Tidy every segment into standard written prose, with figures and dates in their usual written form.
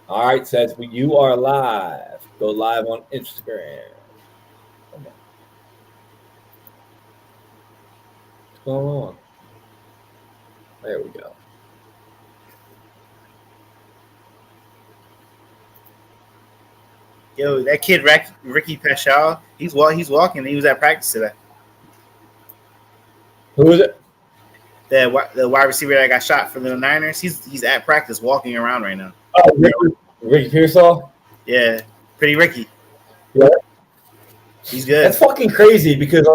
All right, says you are live. Go live on Instagram. Come on. What's going on? There we go. Yo, that kid Ricky Paschal, he's walking. He was at practice today. Who is it? The wide receiver that got shot for the Niners. He's at practice walking around right now. Oh, Ricky Pearsall? Yeah, pretty Ricky. Yeah. He's good. That's fucking crazy because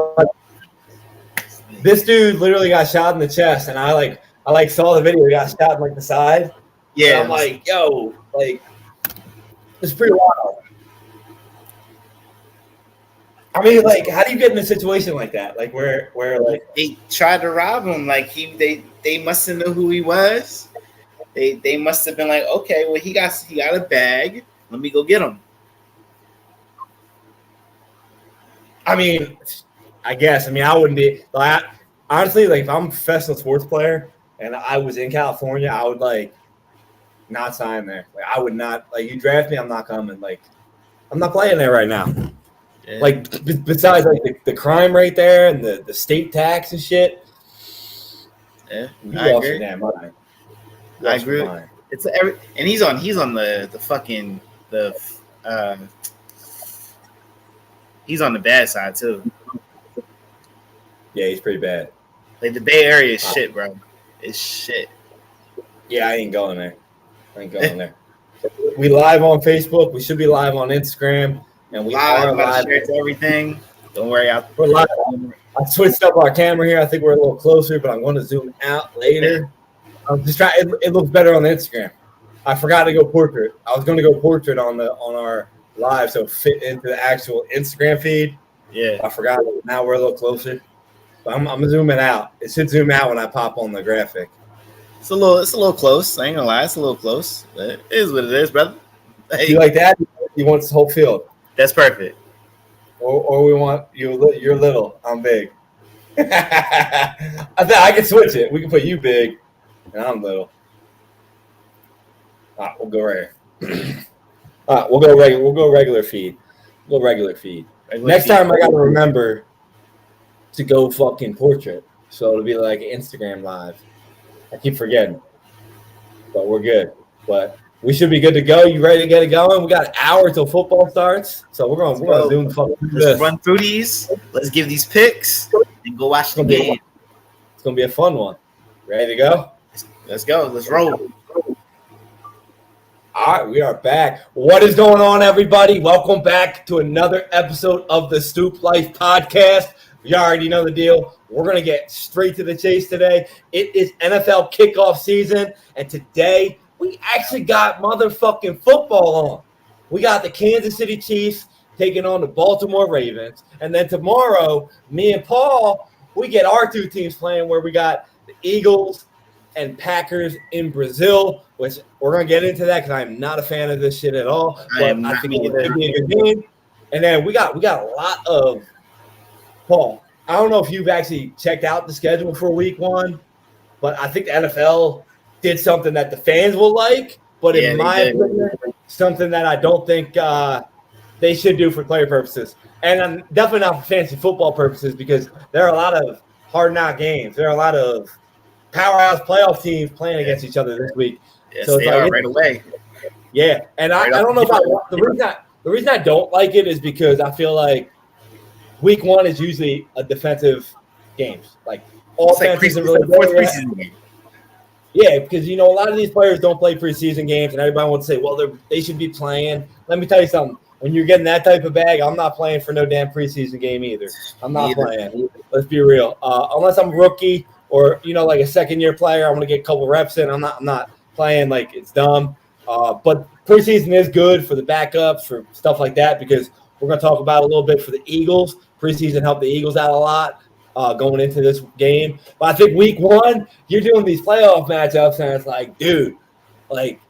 this dude literally got shot in the chest, and I saw the video. He got shot in like the side. Yeah, and I'm like, yo, like it's pretty wild. I mean, like, how do you get in a situation like that? Like, where like they tried to rob him. Like they must have known who he was. They must have been like, okay, well he got a bag. Let me go get him. I mean, I guess. I mean, I wouldn't be like honestly, like if I'm a professional sports player and I was in California, I would like not sign there. Like I would not like you draft me, I'm not coming. Like I'm not playing there right now. Yeah. Like besides like the crime rate there and the state tax and shit. Yeah, I agree. Damn mind. I agree. It's and he's on the fucking he's on the bad side too. Yeah, he's pretty bad. Like the Bay Area is shit, bro. It's shit. Yeah, I ain't going there. There. We live on Facebook. We should be live on Instagram. And we are live to everything. Don't worry, we're live. I switched up our camera here. I think we're a little closer, but I'm going to zoom out later. I'm just trying. It looks better on the Instagram. I forgot to go portrait. I was going to go portrait on our live, so it fit into the actual Instagram feed. Yeah, I forgot. Now we're a little closer. But I'm zooming out. It should zoom out when I pop on the graphic. It's a little close. I ain't gonna lie, it's a little close. But it is what it is, brother. Hey. You like that? You want this whole field? That's perfect. Or we want you're little. I'm big. I can switch it. We can put you big, and I'm little. All right, we'll go right here. All right, we'll go regular feed. Next time I gotta remember to go fucking portrait. So it'll be like Instagram live. I keep forgetting. But we're good. But we should be good to go. You ready to get it going? We got an hour till football starts. So we're gonna zoom the fuck. Let's run through these. Let's give these picks and go watch the game. It's gonna be a fun one. Ready to go? Let's go. Let's roll. All right, we are back. What is going on, everybody? Welcome back to another episode of the Stoop Life Podcast. You already know the deal. We're going to get straight to the chase today. It is NFL kickoff season, and today we actually got motherfucking football on. We got the Kansas City Chiefs taking on the Baltimore Ravens, and then tomorrow, me and Paul, we get our two teams playing where we got the Eagles and Packers in Brazil, which we're going to get into that because I'm not a fan of this shit at all. But I think it could be a good game. And then we got a lot of Paul. I don't know if you've actually checked out the schedule for week one, but I think the NFL did something that the fans will like, but in my opinion, something that I don't think they should do for player purposes. And definitely not for fantasy football purposes because there are a lot of hard knock games. There are a lot of powerhouse playoff teams playing against each other this week. Yes, so they are right away. Yeah, and I don't know if the reason I don't like it is because I feel like week one is usually a defensive games. Like all offense is really preseason game. Yeah, because a lot of these players don't play preseason games, and everybody wants to say, well, they should be playing. Let me tell you something. When you're getting that type of bag, I'm not playing for no damn preseason game either. I'm not playing. Let's be real. Unless I'm a rookie or like a second-year player, I want to get a couple reps in. I'm not playing like it's dumb. But preseason is good for the backups, for stuff like that, because we're going to talk about a little bit for the Eagles. Preseason helped the Eagles out a lot going into this game. But I think week one, you're doing these playoff matchups, and it's like, dude, like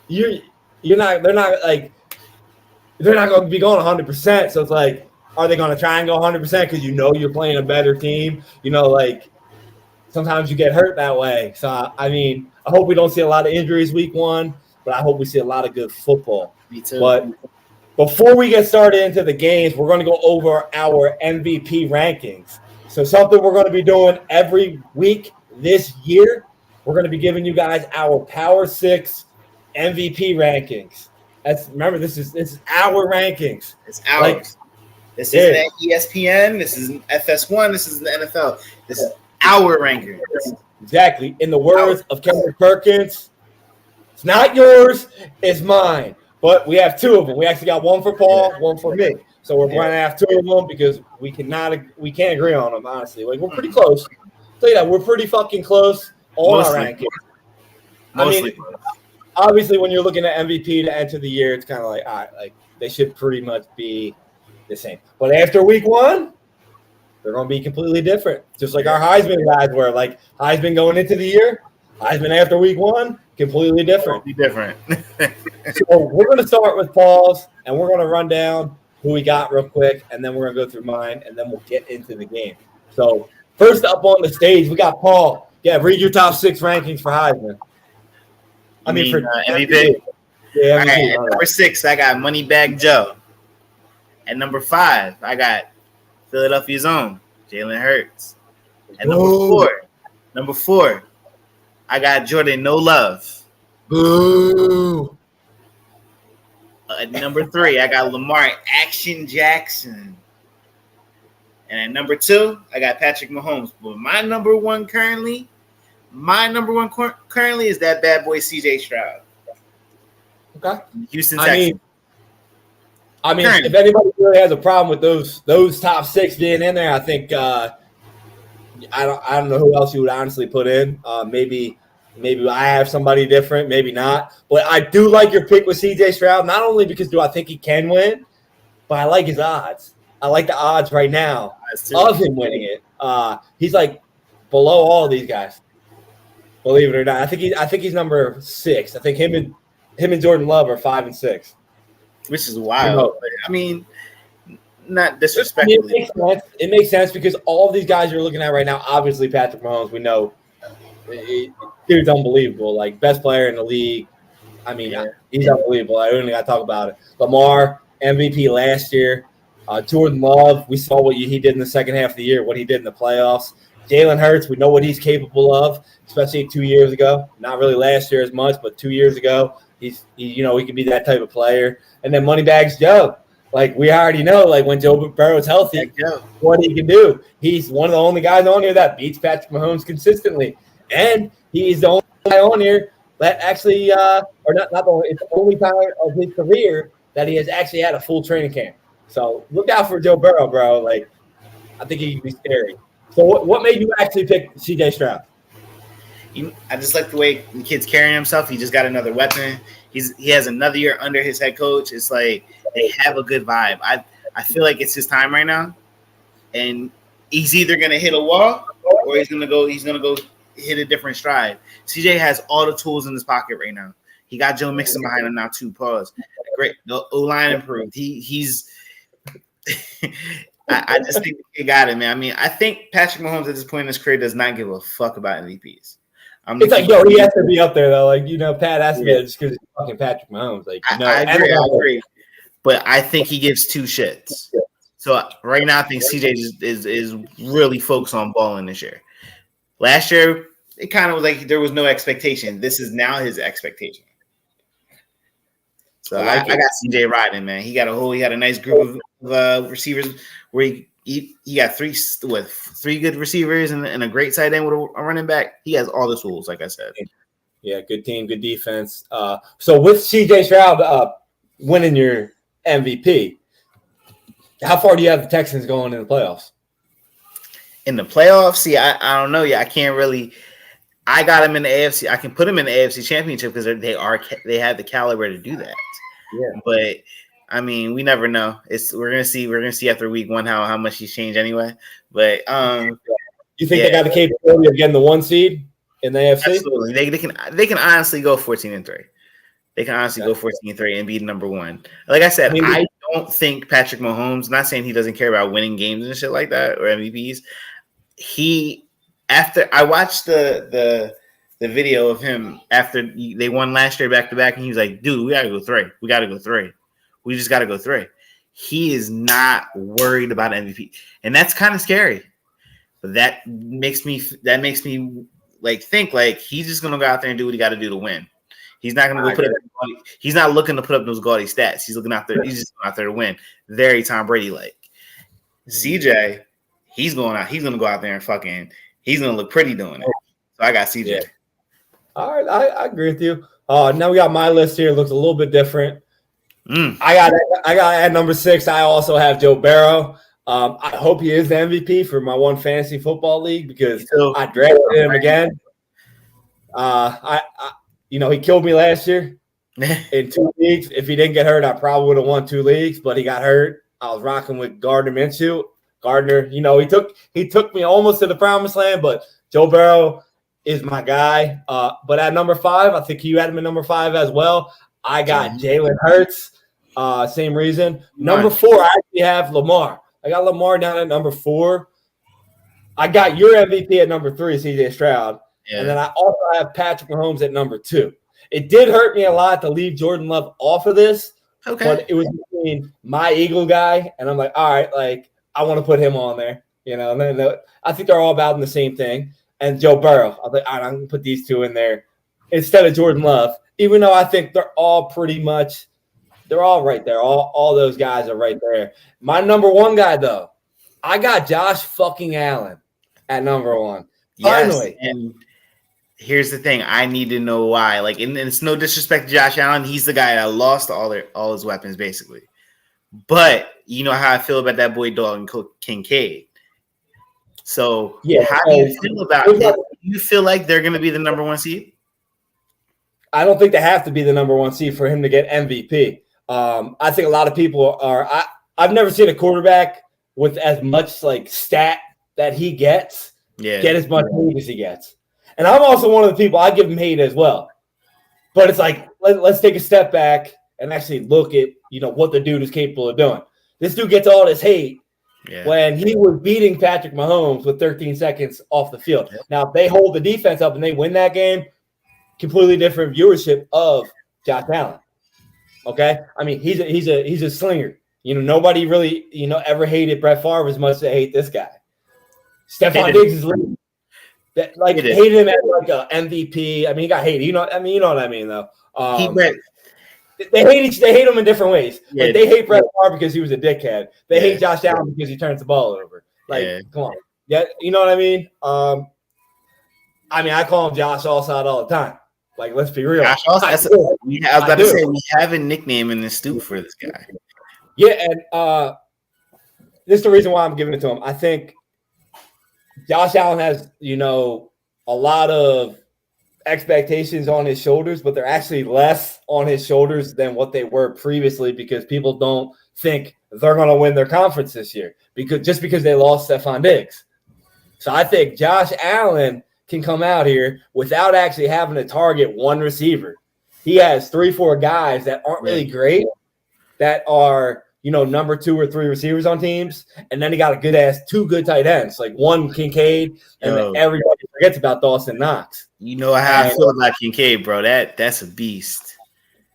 they're not going to be going 100%. So it's like, are they going to try and go 100% because you're playing a better team? Like sometimes you get hurt that way. So I mean, I hope we don't see a lot of injuries week one. but I hope we see a lot of good football. Me too. But before we get started into the games, we're going to go over our MVP rankings. So something we're going to be doing every week this year, we're going to be giving you guys our Power 6 MVP rankings. Remember, this is our rankings. It's ours. This isn't ESPN. This is FS1. This is the NFL. This is our rankings. Exactly. In the words of Kevin Perkins, it's not yours, it's mine. But we have two of them. We actually got one for Paul, one for me. So we're going to have two of them because we can't agree on them, honestly. Like, we're pretty close. I'll tell you that, we're pretty fucking close on our rankings. Obviously, when you're looking at MVP to enter the year, it's kind of like, all right, like they should pretty much be the same. But after week one, they're going to be completely different. Just like our Heisman guys were. Like, Heisman going into the year, Heisman after week one, completely different. So we're going to start with Paul's, and we're going to run down who we got real quick, and then we're going to go through mine, and then we'll get into the game. So first up on the stage, we got Paul. Yeah, read your top 6 rankings for Heisman. For MVP? Yeah, all right, at number 6, I got Moneybag Joe. At number 5, I got Philadelphia's own Jalen Hurts. At number 4, I got Jordan No Love. Boo. At number 3, I got Lamar Action Jackson. And at number 2, I got Patrick Mahomes. But my number one currently is that bad boy CJ Stroud. Okay. Houston Texans. I mean, if anybody really has a problem with those top 6 being in there, I think I don't know who else you would honestly put in. Maybe I have somebody different, maybe not. But I do like your pick with CJ Stroud, not only because do I think he can win, but I like his odds. I like the odds right now of him winning it. He's like below all of these guys. Believe it or not, I think he's number 6. I think him and Jordan Love are 5 and 6. Which is wild. I mean, not disrespectfully. I mean, it makes sense because all of these guys you're looking at right now, obviously Patrick Mahomes, we know dude's unbelievable. Like, best player in the league. I mean, he's unbelievable. I don't even got to talk about it. Lamar, MVP last year. Jordan Love, we saw what he did in the second half of the year, what he did in the playoffs. Jalen Hurts, we know what he's capable of, especially 2 years ago. Not really last year as much, but 2 years ago. He can be that type of player. And then Moneybags Joe. Like, we already know, like, when Joe Burrow's healthy, what he can do. He's one of the only guys on here that beats Patrick Mahomes consistently. And he's the only guy on here that actually, it's the only time of his career that he has actually had a full training camp. So look out for Joe Burrow, bro. Like, I think he can be scary. So what made you actually pick CJ Stroud? I just like the way the kid's carrying himself. He just got another weapon. He has another year under his head coach. It's like they have a good vibe. I feel like it's his time right now, and he's either gonna hit a wall or he's gonna go hit a different stride. CJ has all the tools in his pocket right now. He got Joe Mixon behind him now too. Pause. Great. The O-line improved. He's. I just think he got it, man. I mean, I think Patrick Mahomes at this point in his career does not give a fuck about MVPs. It's like, he has to be up there, though. Like, Pat has to be just because he's fucking Patrick Mahomes. Like, I agree. But I think he gives 2 shits. So right now, I think CJ is really focused on balling this year. Last year, it kind of was like there was no expectation. This is now his expectation. So I got CJ riding, man. He got a nice group of receivers where he got 3 good receivers and a great tight end with a running back. He has all the tools, like I said. Yeah, good team, good defense. So with CJ Stroud winning your MVP, how far do you have the Texans going in the playoffs? In the playoffs, see, I don't know yet. I can't really. I got him in the AFC. I can put him in the AFC Championship because they have the caliber to do that. Yeah, but I mean, we never know. We're gonna see after week 1 how much he's changed anyway. But you think they got the capability of getting the 1 seed in the AFC? Absolutely, they can honestly go 14-3. They can honestly go 14-3 and be number 1. Like I said, I don't think Patrick Mahomes. Not saying he doesn't care about winning games and shit like that or MVPs. After I watched the the video of him after they won last year back to back, and he was like, "Dude, we gotta go three. We gotta go three. We just gotta go three." He is not worried about MVP, and that's kind of scary. But that makes me like think like he's just gonna go out there and do what he got to do to win. He's not gonna go he's not looking to put up those gaudy stats. He's looking out there. He's just going out there to win. Very Tom Brady like. CJ, he's going out. He's gonna go out there and he's gonna look pretty doing it. So I got CJ. Yeah. All right, I agree with you. Now we got my list here. It looks a little bit different. I got at number 6. I also have Joe Burrow. I hope he is the MVP for my one fantasy football league because I drafted him again. He killed me last year in 2 leagues. If he didn't get hurt, I probably would have won 2 leagues, but he got hurt. I was rocking with Gardner Minshew. Gardner, he took me almost to the promised land, but Joe Burrow is my guy. But at number 5, I think you had him at number 5 as well. I got Jalen Hurts. Same reason. Number 4, I actually have Lamar. I got Lamar down at number 4. I got your MVP at number 3, CJ Stroud. Yeah. And then I also have Patrick Mahomes at number 2. It did hurt me a lot to leave Jordan Love off of this. Okay. But it was between my Eagle guy, and I'm like, all right, like I want to put him on there. And then I think they're all about the same thing. And Joe Burrow. I was like, all right, I'm going to put these 2 in there instead of Jordan Love, even though I think they're all right there. All those guys are right there. My number 1 guy, though, I got Josh fucking Allen at number 1. Finally. Yes, and here's the thing. I need to know why. Like, and it's no disrespect to Josh Allen. He's the guy that lost all his weapons, basically. But you know how I feel about that boy Dalton Kincaid. So how do you feel about it? Do you feel like they're going to be the number 1 seed? I don't think they have to be the number 1 seed for him to get MVP. I think a lot of people are. I've never seen a quarterback with as much like stat that he gets get as much hate as he gets. And I'm also one of the people I give him hate as well. But it's like let's take a step back and actually look at what the dude is capable of doing. This dude gets all this hate when he was beating Patrick Mahomes with 13 seconds off the field. Now if they hold the defense up and they win that game, completely different viewership of Josh Allen. Okay, I mean he's a slinger. Nobody really ever hated Brett Favre as much as they hate this guy. Stephon Diggs is hated him as like a MVP. I mean he got hated. You know what I mean though. They hate him in different ways. Like they hate Brett Favre because he was a dickhead. They hate Josh Allen because he turns the ball over. Come on, you know what I mean. I call him Josh Allside all the time. Like, let's be real. Josh Allside, I was about to say we have a nickname in the stoop for this guy. Yeah, and this is the reason why I'm giving it to him. I think Josh Allen has, a lot of expectations on his shoulders, but they're actually less on his shoulders than what they were previously because people don't think they're going to win their conference this year because they lost Stephon Diggs. So I think Josh Allen can come out here without actually having to target one receiver. He has 3-4 guys that aren't really great, that are, number 2 or 3 receivers on teams. And then he got a good ass 2 good tight ends, like one Kincaid, and then everybody forgets about Dawson Knox. You know how I feel about Kincaid, bro. That's a beast.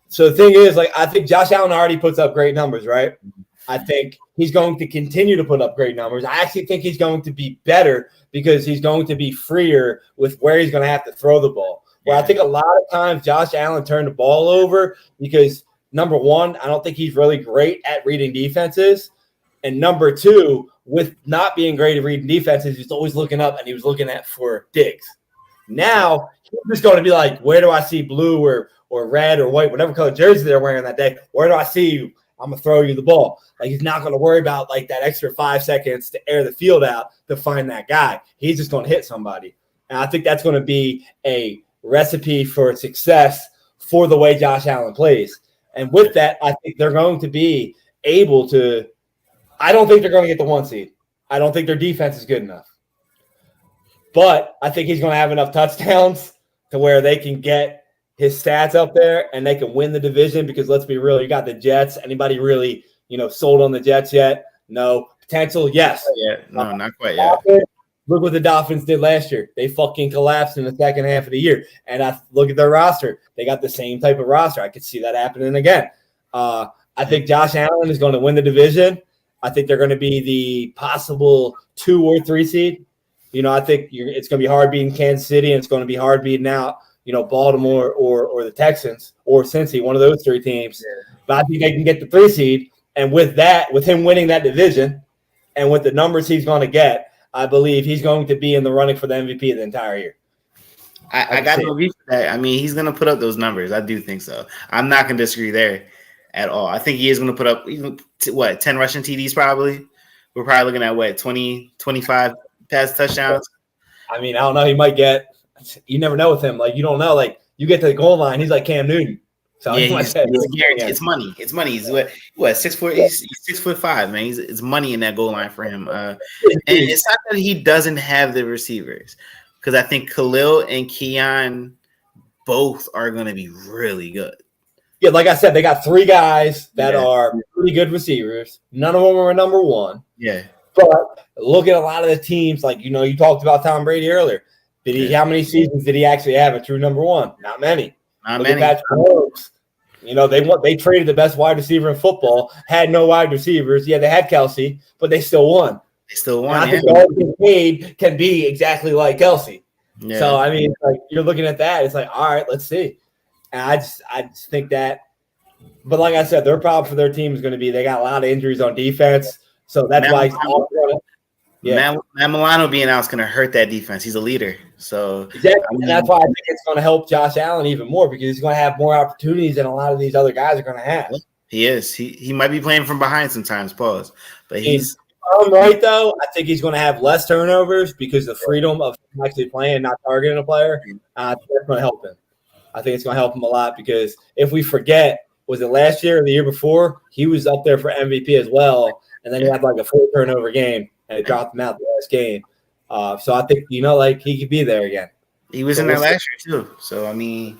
So the thing is, I think Josh Allen already puts up great numbers, right? I think he's going to continue to put up great numbers. I actually think he's going to be better because he's going to be freer with where he's going to have to throw the ball. Where I think a lot of times Josh Allen turned the ball over because, number 1, I don't think he's really great at reading defenses. And number 2, with not being great at reading defenses, he's always looking up and he was looking for Diggs. Now, he's just going to be like, where do I see blue or red or white, whatever color jersey they're wearing that day? Where do I see you? I'm going to throw you the ball. Like, he's not going to worry about, that extra 5 seconds to air the field out to find that guy. He's just going to hit somebody. And I think that's going to be a recipe for success for the way Josh Allen plays. And with that, I think they're going to be able to – I don't think they're going to get the 1 seed. I don't think their defense is good enough. But I think he's going to have enough touchdowns to where they can get his stats up there and they can win the division because let's be real, you got the Jets. Anybody really, sold on the Jets yet? No. Potential, yes. No, not quite yet. Look what the Dolphins did last year. They fucking collapsed in the second half of the year. And I look at their roster. They got the same type of roster. I could see that happening again. I think Josh Allen is going to win the division. I think they're going to be the possible 2 or 3 seed. I think it's going to be hard beating Kansas City, and it's going to be hard beating out, Baltimore or the Texans or Cincy, one of those 3 teams. Yeah. But I think they can get the 3 seed. And with him winning that division and with the numbers he's going to get, I believe he's going to be in the running for the MVP of the entire year. I got no beef for that. I mean, he's going to put up those numbers. I do think so. I'm not going to disagree there at all. I think he is going to put up, 10 rushing TDs probably. We're probably looking at, 20, 25 pass touchdowns. I mean, I don't know. He might get – you never know with him. Like, you don't know. Like, you get to the goal line, he's like Cam Newton. So yeah, he's guaranteed. It's money. It's money. He's what 6 foot. He's 6'5", man. It's money in that goal line for him. And it's not that he doesn't have the receivers, because I think Khalil and Keon both are going to be really good. Yeah, like I said, they got 3 guys that are pretty good receivers. None of them are number 1. Yeah, but look at a lot of the teams. Like you talked about Tom Brady earlier. How many seasons did he actually have a true number 1? Not many. Not many. They traded the best wide receiver in football, had no wide receivers. Yeah, they had Kelsey, but they still won. I think all getting paid can be exactly like Kelsey. Yeah. So, I mean, you're looking at that. It's like, all right, let's see. And I just think that. But like I said, their problem for their team is going to be they got a lot of injuries on defense. So that's why Matt Milano being out is going to hurt that defense. He's a leader. So exactly. And that's why I think it's going to help Josh Allen even more, because he's going to have more opportunities than a lot of these other guys are going to have. He is. He might be playing from behind sometimes, pause. But he's right, though. I think he's going to have less turnovers because the freedom of actually playing, not targeting a player. That's going to help him. I think it's going to help him a lot, because if we forget, was it last year or the year before, he was up there for MVP as well, and then he had a 4 turnover game, and it dropped him out the last game. So I think, he could be there again. He was in there last year too. So, I mean,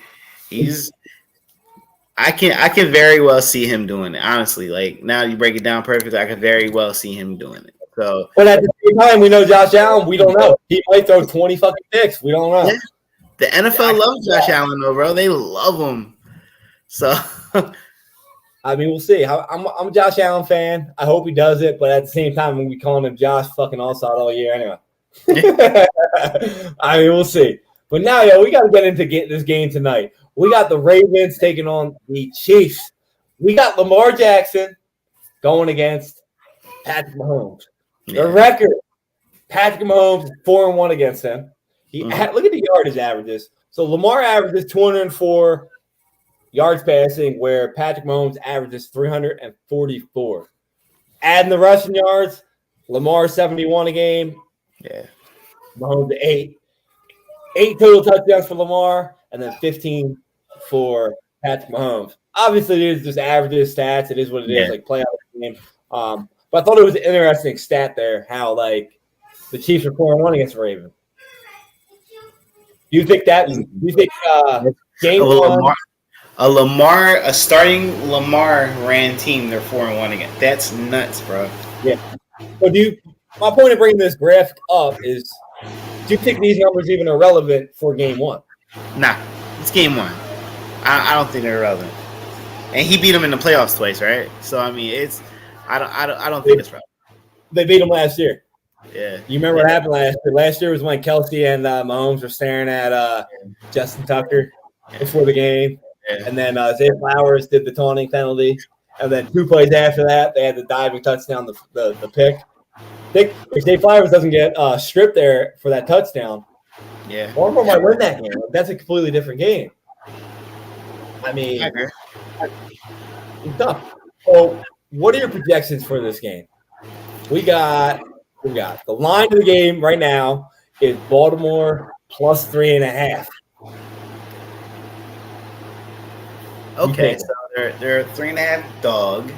I can very well see him doing it. Honestly, now you break it down perfectly, I can very well see him doing it. So, but at the same time, we know Josh Allen. We don't know. He might throw 20 fucking picks. We don't know. Yeah. The NFL loves Josh Allen, though, bro. They love him. So, I mean, we'll see. I'm a Josh Allen fan. I hope he does it, but at the same time, we'll be calling him Josh fucking Allstott all year anyway. I mean, we'll see. But now, we got to get into this game tonight. We got the Ravens taking on the Chiefs. We got Lamar Jackson going against Patrick Mahomes. The record, Patrick Mahomes is 4-1 against him. Look at the yardage averages. So Lamar averages 204 yards passing, where Patrick Mahomes averages 344. Adding the rushing yards, Lamar 71 a game. Yeah. Mahomes 8. 8 total touchdowns for Lamar, and then 15 for Patrick Mahomes. Obviously, it is just averages, stats. It is what it is, playoff game. But I thought it was an interesting stat there, how the Chiefs are 4-1 against the Ravens. Do you think game one? A starting Lamar ran team, they're 4-1 again. That's nuts, bro. Yeah. So my point of bringing this graphic up is, do you think these numbers even are relevant for game one? Nah, it's game one. I don't think they're relevant. And he beat him in the playoffs twice, right? So I mean, I don't think it's relevant. They beat him last year. Yeah. You remember what happened last year? Last year was when Kelsey and Mahomes were staring at Justin Tucker before the game. Yeah. And then Zay Flowers did the taunting penalty. And then 2 plays after that, they had the diving touchdown, the pick. If Zay Flowers doesn't get stripped there for that touchdown, Baltimore might win that game. That's a completely different game. I mean, it's tough. So, what are your projections for this game? We got the line of the game right now is Baltimore plus 3.5. Okay, so they're 3.5 dog.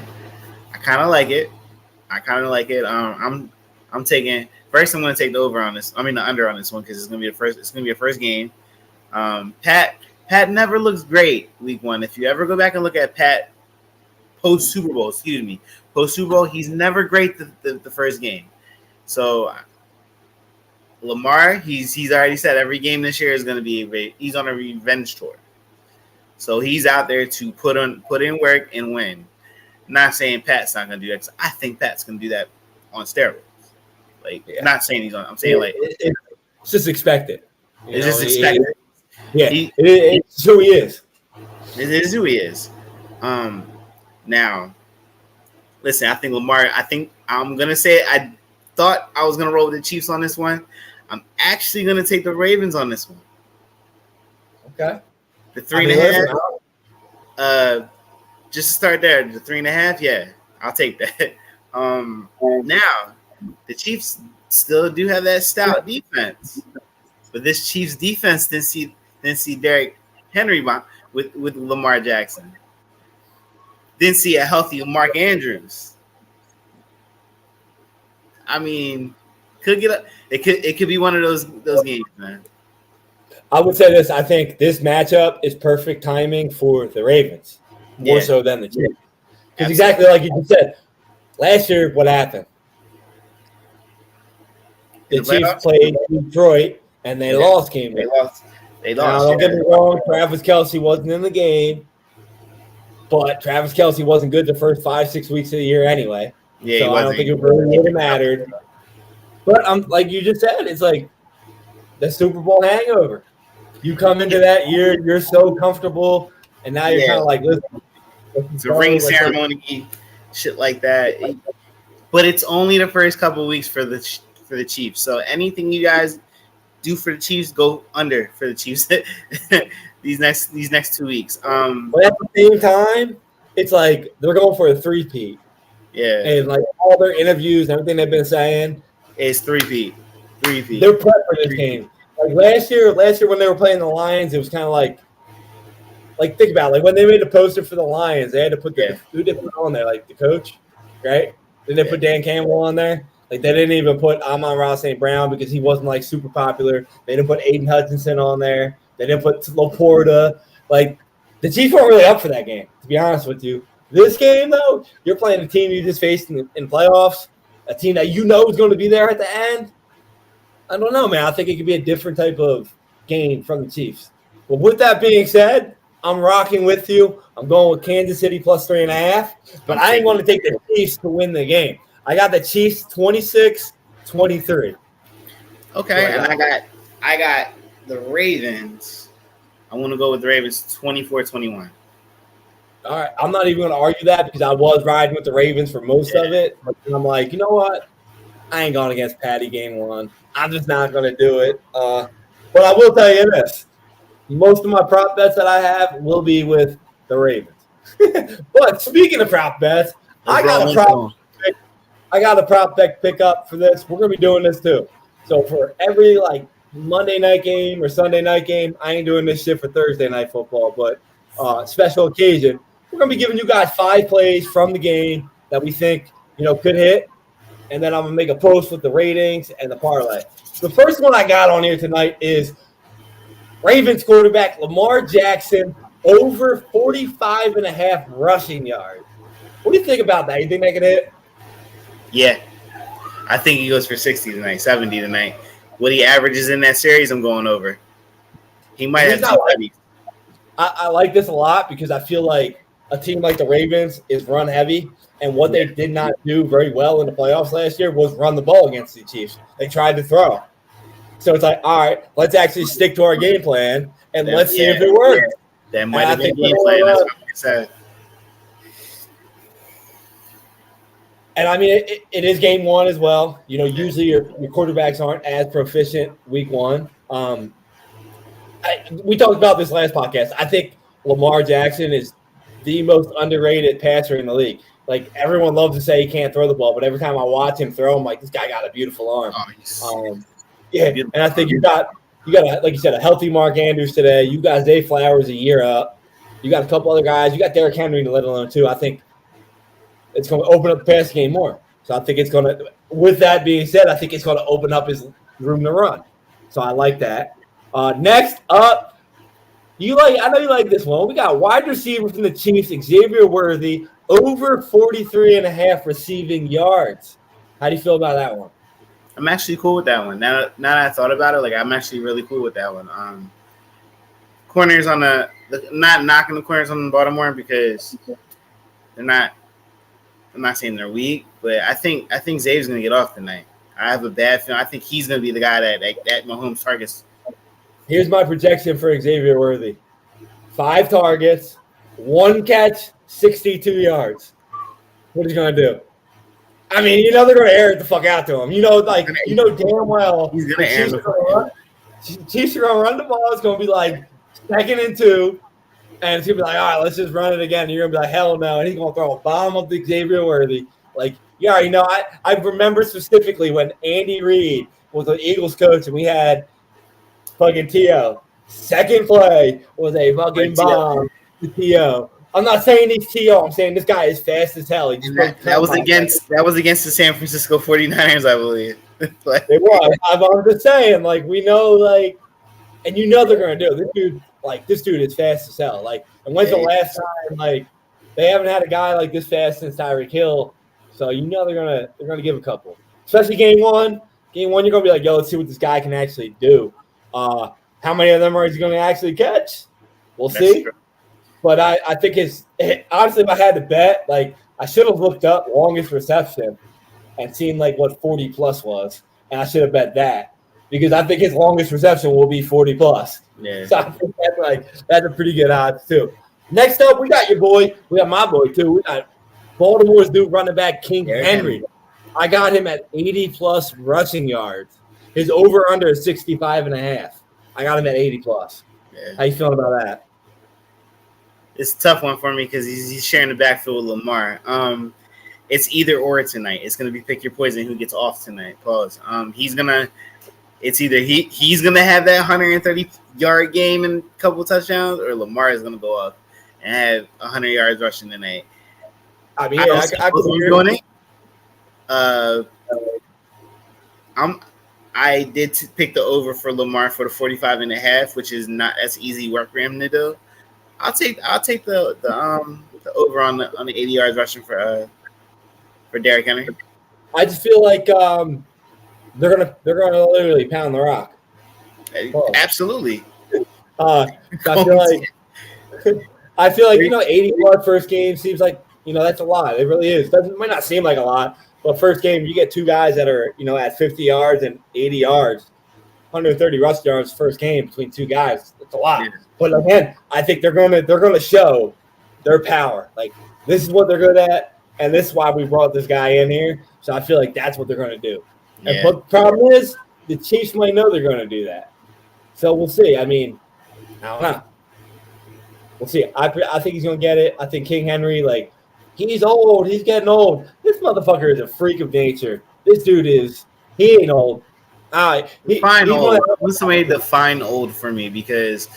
I kind of like it. I'm taking first. I'm going to take the over on this. I mean the under on this one because it's going to be the first. It's going to be a first game. Pat never looks great week one. If you ever go back and look at Pat post Super Bowl, he's never great the first game. So Lamar, he's already said every game this year is going to be he's on a revenge tour. So he's out there to put in work and win. Not saying Pat's not going to do that. 'Cause I think Pat's going to do that on steroids. Like, not saying he's on. I'm saying it's just expected. It's just expected. It's who he is. It is who he is. Now, listen, I think Lamar. I think I'm gonna say it. I thought I was gonna roll with the Chiefs on this one. I'm actually gonna take the Ravens on this one. Okay. The 3.5. Just to start there, the 3.5. Yeah, I'll take that. Now, the Chiefs still do have that stout defense, but this Chiefs defense didn't see Derrick Henry with Lamar Jackson. Didn't see a healthy Mark Andrews. I mean, it could be one of those games, man. I would say this. I think this matchup is perfect timing for the Ravens, more so than the Chiefs. Because exactly like you just said, last year, what happened? The Chiefs played Detroit, and they lost game. They lost. Now, don't get me wrong, Travis Kelce wasn't in the game, but Travis Kelce wasn't good the first 5-6 weeks of the year anyway. Yeah, so I don't think it really would have mattered. But like you just said, it's like the Super Bowl hangover. You come into that year, you're so comfortable, and now you're kind of like, listen. It's a ring ceremony, shit like that. But it's only the first couple of weeks for the Chiefs. So anything you guys do for the Chiefs, go under for the Chiefs these next 2 weeks. But at the same time, it's like they're going for a three-peat. Yeah. And like all their interviews, everything they've been saying, it's three-peat. They're prepped for this game. Like last year when they were playing the Lions, it was kind of like think about it. Like when they made the poster for the Lions, they had to put who did put on there? Like the coach, right? Then they put Dan Campbell on there. Like they didn't even put Amon-Ra St. Brown because he wasn't like super popular. They didn't put Aiden Hutchinson on there. They didn't put Laporta. Like the Chiefs weren't really up for that game, to be honest with you. This game though, you're playing a team you just faced in playoffs, a team that you know is going to be there at the end. I don't know, man. I think it could be a different type of game from the Chiefs. But with that being said, I'm rocking with you. I'm going with Kansas City plus 3.5. But I ain't going to take the Chiefs to win the game. I got the Chiefs 26-23. Okay, and I got the Ravens. I want to go with the Ravens 24-21. All right, I'm not even going to argue that because I was riding with the Ravens for most of it. But I'm like, you know what? I ain't going against Patty game one. I'm just not going to do it. But I will tell you this. Most of my prop bets that I have will be with the Ravens. But speaking of prop bets, I got a prop bet pick up for this. We're going to be doing this too. So for every like Monday night game or Sunday night game, I ain't doing this shit for Thursday night football, but special occasion, we're going to be giving you guys 5 plays from the game that we think, could hit. And then I'm going to make a post with the ratings and the parlay. The first one I got on here tonight is Ravens quarterback Lamar Jackson over 45.5 rushing yards. What do you think about that? You think they can hit? Yeah. I think he goes for 60 tonight, 70 tonight. What he averages in that series, I'm going over. He might have 2 heavies. I like this a lot because I feel like a team like the Ravens is run heavy. And what they did not do very well in the playoffs last year was run the ball against the Chiefs. They tried to throw. So it's like, all right, let's actually stick to our game plan and let's see if it works. That might have been game plan. That's what I said. And I mean, it is game one as well. Usually your quarterbacks aren't as proficient week one. We talked about this last podcast. I think Lamar Jackson is the most underrated passer in the league. Like everyone loves to say he can't throw the ball, but every time I watch him throw, I'm like, this guy got a beautiful arm. And I think you got like you said, a healthy Mark Andrews today. You got Zay Flowers a year up. You got a couple other guys. You got Derrick Henry to let alone too. I think it's going to open up the passing game more. So I think it's going to. With that being said, I think it's going to open up his room to run. So I like that. Next up, I know you like this one. We got wide receiver from the Chiefs, Xavier Worthy, over 43.5 receiving yards. How do you feel about that one? I'm actually cool with that one. Now that I thought about it, like I'm actually really cool with that one. Corners on the not knocking the corners on Baltimore because they're not. I'm not saying they're weak, but I think Xavier's gonna get off tonight. I have a bad feeling. I think he's gonna be the guy that Mahomes targets. Here's my projection for Xavier Worthy: 5 targets, 1 catch, 62 yards. What is he gonna do? I mean, they're gonna air it the fuck out to him. Damn well He's gonna air the Chiefs are gonna run the ball. It's gonna be like 2nd and 2. And it's going to be like, all right, let's just run it again. And you're going to be like, hell no. And he's going to throw a bomb up to Xavier Worthy. Like, I remember specifically when Andy Reid was the Eagles coach and we had fucking T.O. Second play was a fucking bomb to T.O. I'm not saying he's T.O. I'm saying this guy is fast as hell. That was against the San Francisco 49ers, I believe. It was. I'm just saying, we know, and they're going to do it. This dude is fast as hell. And when's the last time they haven't had a guy like this fast since Tyreek Hill? So they're gonna give a couple. Especially game one. Game one, you're gonna be like, yo, let's see what this guy can actually do. How many of them are he gonna actually catch? We'll see. True. But I think honestly, if I had to bet, I should have looked up longest reception and seen what 40 plus was, and I should have bet that because I think his longest reception will be 40 plus. Yeah. So I think that's a pretty good odds too. Next up, we got your boy. We got my boy too. We got Baltimore's new running back King Henry. I got him at 80 plus rushing yards. His over under is 65.5. I got him at 80 plus. Yeah. How you feeling about that? It's a tough one for me because he's sharing the backfield with Lamar. It's either or tonight. It's gonna be pick your poison. Who gets off tonight? Pause. It's either he's gonna have that 130-yard game and a couple touchdowns, or Lamar is gonna go up and have 100 yards rushing tonight. I mean, I could doing it. I did pick the over for Lamar for the 45.5, which is not as easy work for him to do. I'll take the over on the 80 yards rushing for Derrick Henry. I just feel like they're gonna literally pound the rock. Absolutely. I feel like 80 yard first game seems like that's a lot. It really is. It might not seem like a lot, but first game you get 2 guys that are at 50 yards and 80 yards, 130 rush yards first game between 2 guys. It's a lot. Yeah. But again, I think they're gonna show their power. This is what they're good at, and this is why we brought this guy in here. So I feel like that's what they're gonna do. Yeah. But the problem is the Chiefs might know they're gonna do that. So we'll see. I mean, I don't know. We'll see. I think he's gonna get it. I think King Henry, he's old. He's getting old. This motherfucker is a freak of nature. This dude he ain't old. Fine old. Somebody define old for me because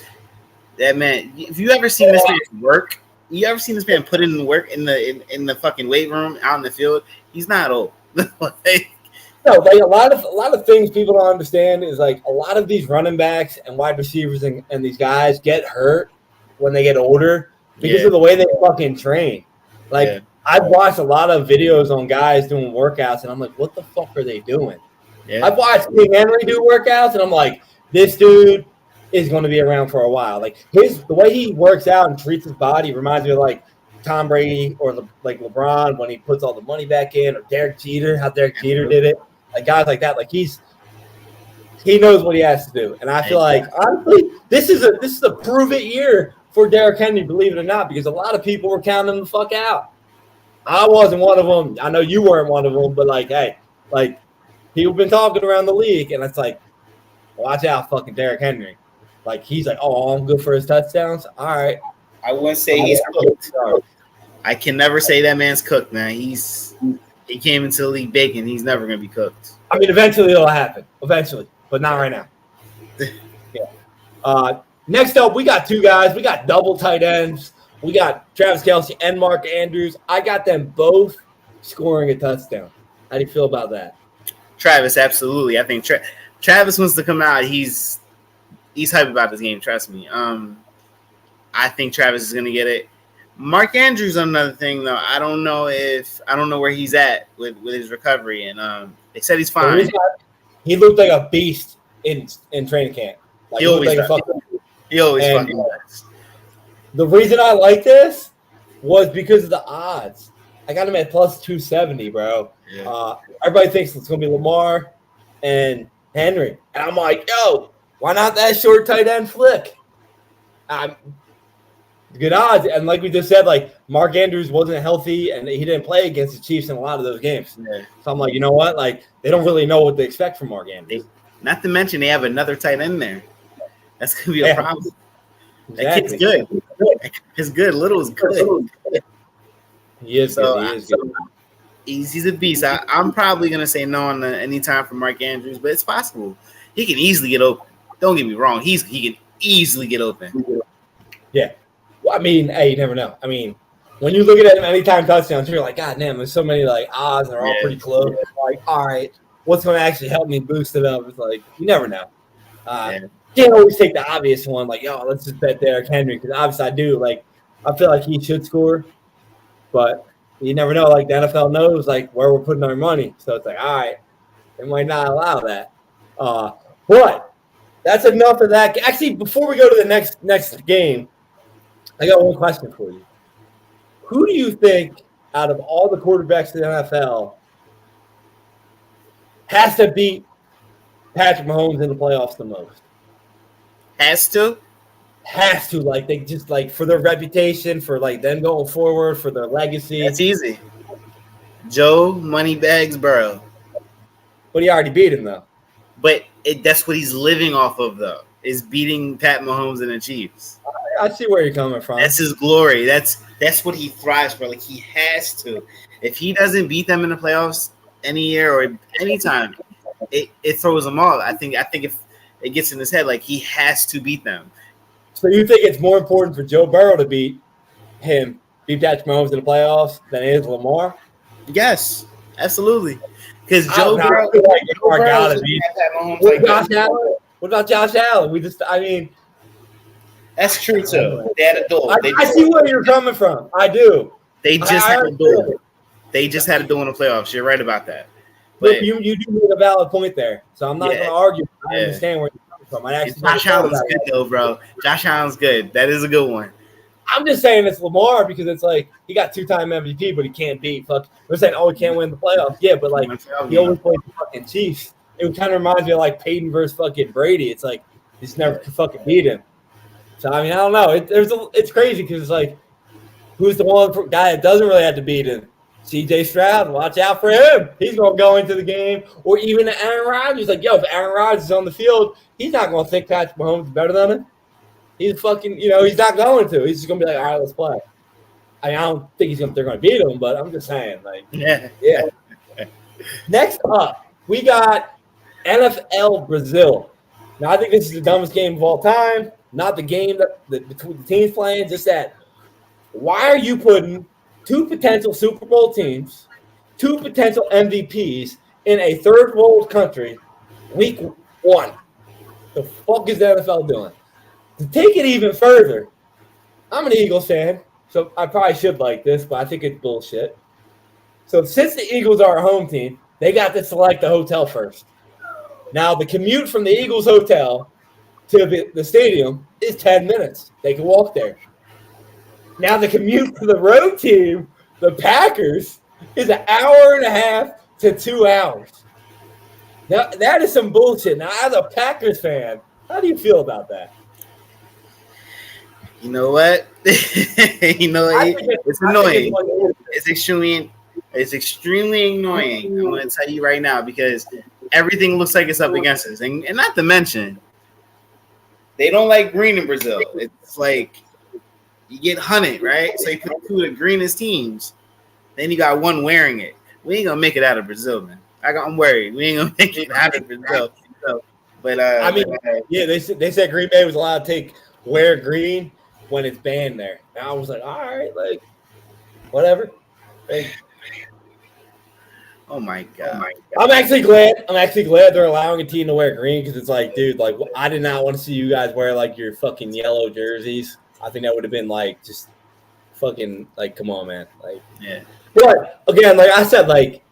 that man. If you ever seen this man work, you ever seen this man put in work in the fucking weight room out in the field? He's not old. No, a lot of things people don't understand is a lot of these running backs and wide receivers and these guys get hurt when they get older because of the way they fucking train. I've watched a lot of videos on guys doing workouts, and I'm like, what the fuck are they doing? Yeah. I've watched King Henry do workouts, and I'm like, this dude is going to be around for a while. The way he works out and treats his body reminds me of Tom Brady or LeBron when he puts all the money back in, or Derek Jeter, how Derek Jeter did it. Guys like that, he knows what he has to do, and I feel honestly, this is a prove it year for Derrick Henry, believe it or not, because a lot of people were counting him the fuck out. I wasn't one of them. I know you weren't one of them, but hey, people been talking around the league, and it's watch out, fucking Derrick Henry. He's oh, I'm good for his touchdowns. All right, I wouldn't say he's cooked. I can never say that man's cooked, man. He came into the league baking. He's never going to be cooked. I mean, eventually it'll happen. Eventually. But not right now. Yeah. Next up, we got 2 guys. We got double tight ends. We got Travis Kelce and Mark Andrews. I got them both scoring a touchdown. How do you feel about that? Travis, absolutely. I think Travis wants to come out. He's hyped about this game, trust me. I think Travis is going to get it. Mark Andrews on another thing though. I don't know where he's at with his recovery, and they said he's fine. he looked like a beast in training camp. Like, He always looked like does. He always and fucking does. the reason I like this was because of the odds. I got him at plus 270, bro. Yeah. Everybody thinks it's going to be Lamar and Henry. And I'm like, yo, why not that short tight end flick? Good odds. And like we just said, like Mark Andrews wasn't healthy and he didn't play against the Chiefs in a lot of those games. Yeah. So I'm like, you know what? Like they don't really know what to expect from Mark Andrews. Not to mention they have another tight end there. That's going to be a problem. Exactly. That kid's good. It's good. Little is good. He is good. He is good. He's a beast. I'm probably going to say no on any time for Mark Andrews, but it's possible. He can easily get open. Don't get me wrong. He can easily get open. Yeah. Well, I mean, hey, you never know. I mean, when you look at him anytime touchdowns, you're like, God damn, there's so many like odds, and they're all pretty close. Like, all right, what's going to actually help me boost it up? It's like, you never know. You can't always take the obvious one, like, yo, let's just bet Derrick Henry, because obviously I do. Like, I feel like he should score, but you never know. Like, the NFL knows, like, where we're putting our money. So it's like, all right, they might not allow that. But that's enough of that. Actually, before we go to the next game, I got one question for you. Who do you think, out of all the quarterbacks in the NFL, has to beat Patrick Mahomes in the playoffs the most? Has to, like they just like for their reputation, for like them going forward, for their legacy. That's easy. Joe Moneybags Burrow. But he already beat him though. But that's what he's living off of though, is beating Pat Mahomes and the Chiefs. I see where you're coming from. That's his glory. That's what he thrives for. Like he has to. If he doesn't beat them in the playoffs any year or any time, it throws him off. I think if it gets in his head, like he has to beat them. So you think it's more important for Joe Burrow to beat Patrick Mahomes in the playoffs than it is Lamar? Yes, absolutely. Because Joe Burrow gotta beat Pat Mahomes. What about Josh Allen? That's true too. They had a duel. I see where you're coming from. I do. They just had a duel. They just had a duel in the playoffs. You're right about that. But you do make a valid point there, so I'm not going to argue. I understand where you're coming from. Josh Allen's good though, bro. Josh Allen's good. That is a good one. I'm just saying it's Lamar because it's like he got 2-time MVP, but he can't beat. They're saying, he can't win the playoffs. Yeah, but like he always plays the fucking Chiefs. It kind of reminds me of like Peyton versus fucking Brady. It's like he's never fucking beat him. So I mean, I don't know. It's crazy because it's like who's the one guy that doesn't really have to beat him? C.J. Stroud, watch out for him. He's going to go into the game. Or even Aaron Rodgers. Like, if Aaron Rodgers is on the field, he's not going to think Patrick Mahomes is better than him. He's fucking, he's not going to. He's just going to be like, all right, let's play. I don't think they're going to beat him, but I'm just saying. Like, yeah. Next up, we got NFL Brazil. Now, I think this is the dumbest game of all time. Not the game that the teams playing, just that. Why are you putting two potential Super Bowl teams, two potential MVPs in a third world country week 1? The fuck is the NFL doing? To take it even further, I'm an Eagles fan, so I probably should like this, but I think it's bullshit. So since the Eagles are a home team, they got to select the hotel first. Now, the commute from the Eagles hotel to the stadium is 10 minutes. They can walk there. Now, the commute to the road team, the Packers, is 1.5 hours to 2 hours. Now, that is some bullshit. Now, as a Packers fan, how do you feel about that? You know what? It's annoying. It's extremely annoying. I'm going to tell you right now because everything looks like it's up against us. And not to mention, they don't like green in Brazil. It's like you get hunted, right? So you put two of the greenest teams. Then you got one wearing it. We ain't going to make it out of Brazil, man. I'm worried. We ain't going to make it out of Brazil. But they said Green Bay was allowed to wear green when it's banned there. And I was like, all right, like, whatever. Like, oh my god! I'm actually glad they're allowing a team to wear green because it's like, dude, like I did not want to see you guys wear like your fucking yellow jerseys. I think that would have been like just fucking like, come on, man, like yeah. But again, like I said, like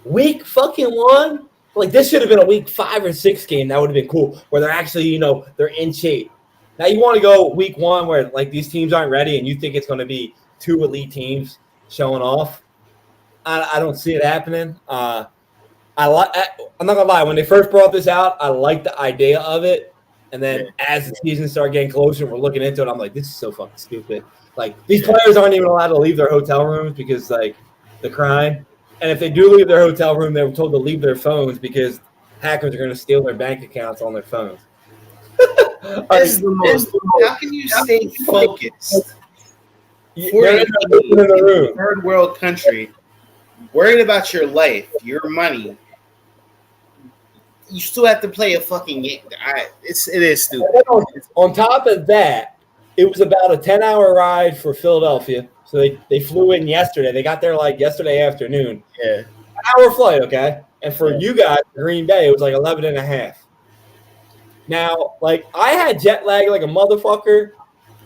week fucking 1, Like this should have been a week 5 or 6 game. That would have been cool, where they're actually, they're in shape. Now you want to go week 1 where like these teams aren't ready, and you think it's going to be 2 elite teams showing off. I don't see it happening. I'm not gonna lie. When they first brought this out, I liked the idea of it, and then as the season started getting closer, and we're looking into it. I'm like, this is so fucking stupid. Like these players aren't even allowed to leave their hotel rooms because like the crime. And if they do leave their hotel room, they were told to leave their phones because hackers are going to steal their bank accounts on their phones. This is the most. How can you stay focused? You're in the room. Third world country, worried about your life, your money. You still have to play a fucking game. It is stupid. On top of that, it was about a 10-hour ride for Philadelphia. So they flew in yesterday. They got there like yesterday afternoon. Yeah. 1-hour flight, okay? And for you guys, Green Bay, it was like 11 and a half. Now, like, I had jet lag like a motherfucker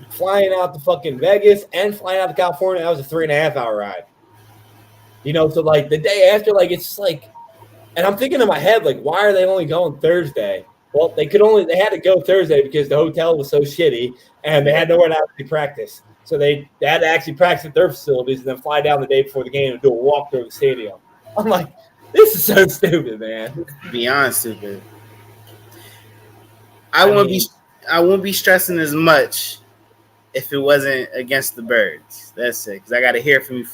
flying out to fucking Vegas and flying out to California. That was a 3.5-hour ride. So like the day after, like, it's just like, and I'm thinking in my head, like, why are they only going Thursday? Well, they had to go Thursday because the hotel was so shitty and they had nowhere to actually practice. So they had to actually practice at their facilities and then fly down the day before the game and do a walk through the stadium. I'm like, this is so stupid, man. Beyond stupid. I won't be stressing as much if it wasn't against the Birds. That's it. Because I got to hear from you.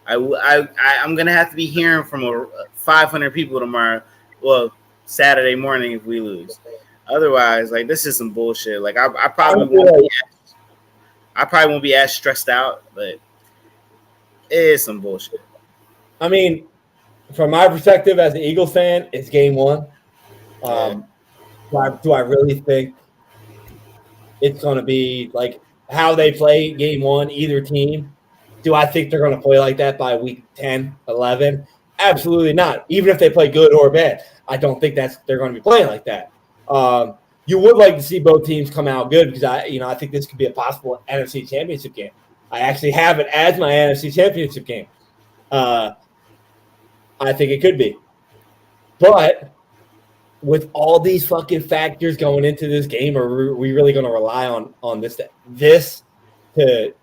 I'm gonna have to be hearing from 500 people tomorrow. Well, Saturday morning if we lose. Otherwise, like this is some bullshit. Like I probably won't be as stressed out, but it is some bullshit. I mean, from my perspective as an Eagles fan, it's game 1. Do I really think it's going to be like how they play game 1, either team? Do I think they're going to play like that by week 10, 11? Absolutely not. Even if they play good or bad, I don't think they're going to be playing like that. You would like to see both teams come out good because I think this could be a possible NFC Championship game. I actually have it as my NFC Championship game. I think it could be. But with all these fucking factors going into this game, are we really going to rely on this to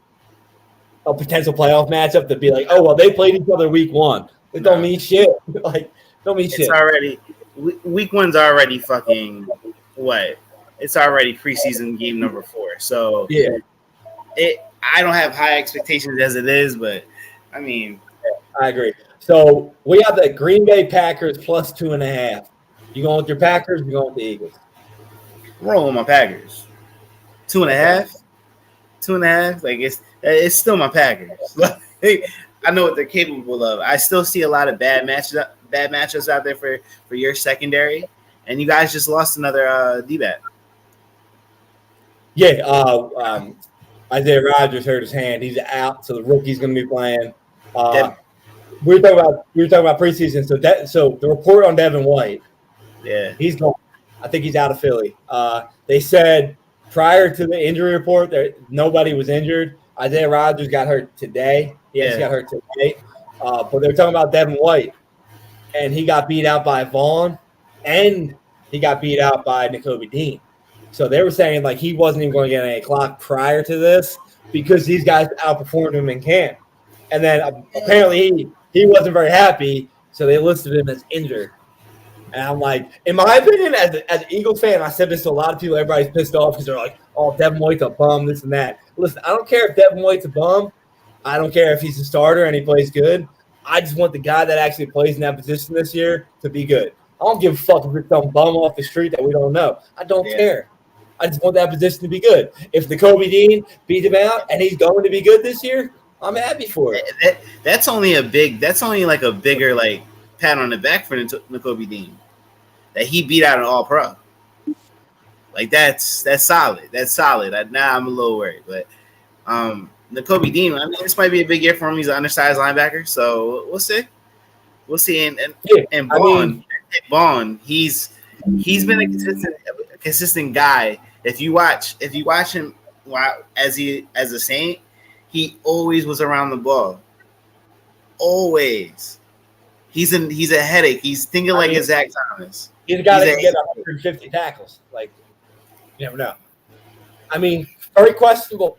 a potential playoff matchup to be like, oh, well, they played each other week 1. It don't mean shit. Like, don't mean shit. It's already week 1's already fucking what? It's already preseason game number 4. So yeah, I don't have high expectations as it is, but I mean, I agree. So we have the Green Bay Packers plus 2.5. You going with your Packers? You going with the Eagles? I'm rolling with my Packers. 2.5. 2.5. Like it's still my Packers. I know what they're capable of. I still see a lot of bad matchups out there for your secondary, and you guys just lost another D-back. Yeah, Isaiah Rodgers hurt his hand. He's out, so the rookie's going to be playing. We were talking about preseason. So the report on Devin White, he's gone. I think he's out of Philly. They said prior to the injury report that nobody was injured. Isaiah Rodgers got hurt today. He got hurt today. But they're talking about Devin White, and he got beat out by Vaughn, and he got beat out by Nakobe Dean. So they were saying like he wasn't even going to get any clock prior to this because these guys outperformed him in camp. And then apparently he wasn't very happy, so they listed him as injured. And I'm like, in my opinion, as an Eagles fan, I said this to a lot of people. Everybody's pissed off because they're like, oh, Devin White's a bum, this and that. Listen, I don't care if Devin White's a bum. I don't care if he's a starter and he plays good. I just want the guy that actually plays in that position this year to be good. I don't give a fuck if it's some bum off the street that we don't know. I don't care. I just want that position to be good. If Nakobe Dean beats him out and he's going to be good this year, I'm happy for it. That's only like a bigger like pat on the back for Nakobe Dean that he beat out an All-Pro. Like that's solid. That's solid. Now I'm a little worried, but Nakobe Dean. I mean, this might be a big year for him. He's an undersized linebacker, so we'll see. We'll see. And Vaughn, he's been a consistent guy. If you watch him as a Saint, he always was around the ball. Always. He's a headache. He's thinking like a Zach Thomas. He's a guy that can get 150 tackles. Like, you never know. I mean, very questionable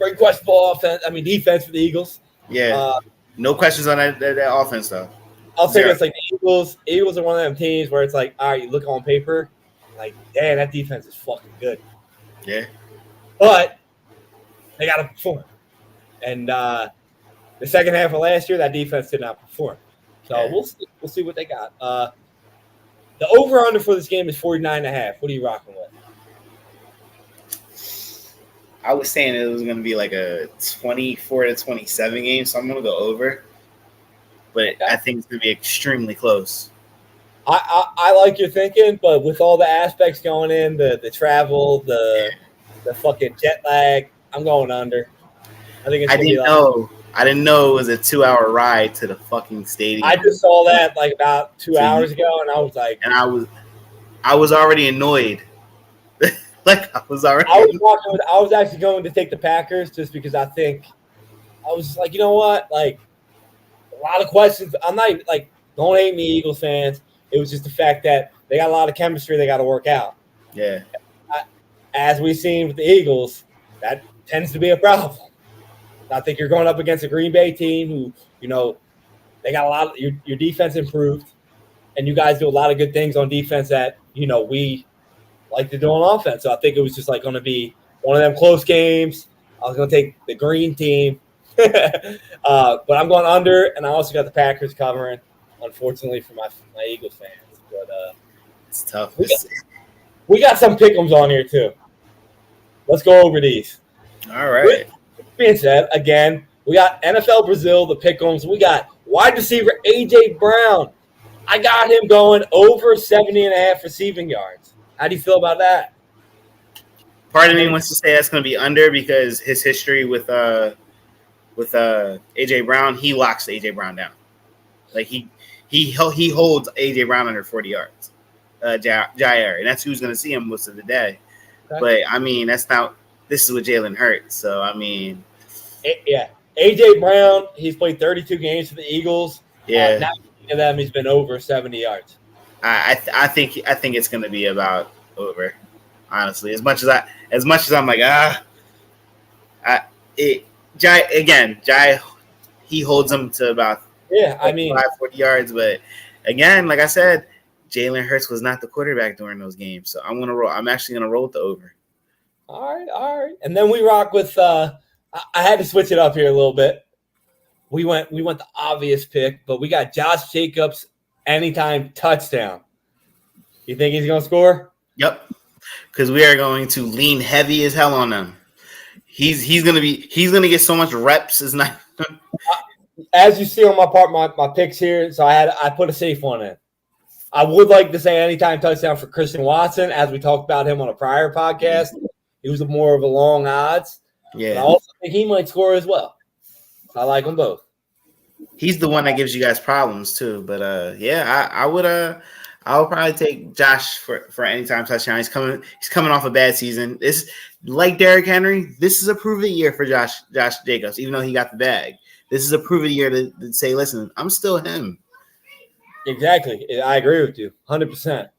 offense. I mean, defense for the Eagles. Yeah. No questions on that offense, though. I'll say this: like the Eagles. Eagles are one of them teams where it's like, all right, you look on paper, like, damn, that defense is fucking good. Yeah. But they got to perform. And the second half of last year, that defense did not perform. So we'll see what they got. The over-under for this game is 49.5. What are you rocking with? I was saying it was going to be like a 24-27 game, so I'm going to go over. But I think it's going to be extremely close. I like your thinking, but with all the aspects going in, the travel, the fucking jet lag, I'm going under. I think it's I didn't know it was a 2-hour ride to the fucking stadium. I just saw that like about 2 hours ago, and I was like, and I was already annoyed. I was actually going to take the Packers just because I was like, you know what, like a lot of questions. I'm not even, like, don't hate me, Eagles fans. It was just the fact that they got a lot of chemistry they got to work out. Yeah. As we've seen with the Eagles, that tends to be a problem. I think you're going up against a Green Bay team who, you know, they got a lot of your defense improved, and you guys do a lot of good things on defense that, you know, we like to do on offense. So I think it was just like going to be one of them close games. I was going to take the green team, but I'm going under, and I also got the Packers covering, unfortunately for my Eagles fans. But it's tough. We got some pick'ems on here too. Let's go over these. All right. Being said, again, we got NFL Brazil, the pick'ems. We got wide receiver A.J. Brown. I got him going over 70.5 receiving yards. How do you feel about that? Part of me wants to say that's going to be under because his history with A.J. Brown, he locks A.J. Brown down. Like he holds A.J. Brown under 40 yards. Jair, and that's who's going to see him most of the day. Okay. But I mean, this is with Jalen Hurts. So I mean, yeah, A.J. Brown, he's played 32 games for the Eagles. Yeah, now of them, he's been over 70 yards. I think it's going to be about over. Honestly, as much as I'm like Jai, he holds them to about 40 yards. But again, like I said, Jalen Hurts was not the quarterback during those games, so I'm actually gonna roll with the over. All right. And then we rock with. I had to switch it up here a little bit. We went the obvious pick, but we got Josh Jacobs anytime touchdown. You think he's gonna score? Yep. Because we are going to lean heavy as hell on him. He's gonna get so much reps. Is not. As you see on my picks here, so I put a safe one in. I would like to say anytime touchdown for Christian Watson, as we talked about him on a prior podcast. He was more of a long odds. Yeah. But I also think he might score as well. I like them both. He's the one that gives you guys problems too. But I would probably take Josh for anytime touchdown. He's coming off a bad season. This, like Derrick Henry, this is a prove-it year for Josh Jacobs, even though he got the bag. This is a prove-it year to say, listen, I'm still him. Exactly. I agree with you 100%.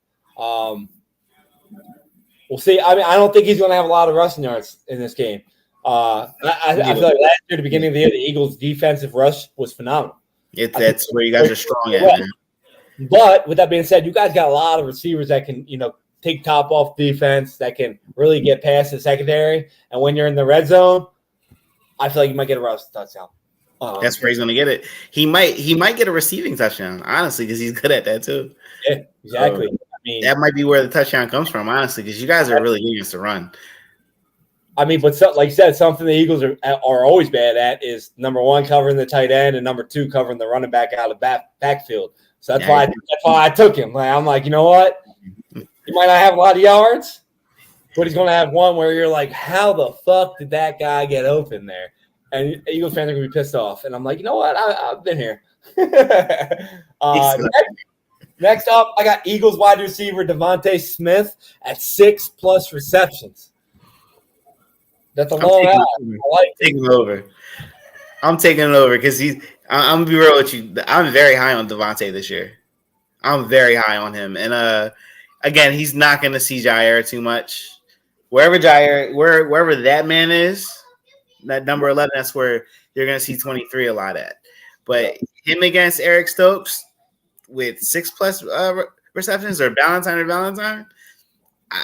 We'll see. I mean, I don't think he's going to have a lot of rushing yards in this game. I feel like last year, at the beginning of the year, the Eagles' defensive rush was phenomenal. That's where you guys are strong at, man. But with that being said, you guys got a lot of receivers that can, take top off defense, that can really get past the secondary. And when you're in the red zone, I feel like you might get a rush touchdown. That's where he's going to get it. He might get a receiving touchdown, honestly, because he's good at that too. Yeah, exactly. So, that might be where the touchdown comes from, honestly, because you guys are really good against the run. I mean, but like you said, something the Eagles are always bad at is, number one, covering the tight end, and number two, covering the running back out of backfield. So that's why I took him. I'm like, you know what? He might not have a lot of yards, but he's going to have one where you're like, how the fuck did that guy get open there? And Eagles fans are going to be pissed off. And I'm like, you know what? I've been here. Next up, I got Eagles wide receiver Devontae Smith at 6+ receptions. That's a long out. I'm taking it over because I'm gonna be real with you. I'm very high on Devontae this year. I'm very high on him, and again, he's not gonna see Jair too much. Wherever that man is, that number 11, that's where you're gonna see 23 a lot at. But him against Eric Stokes with 6+ receptions or Valentine,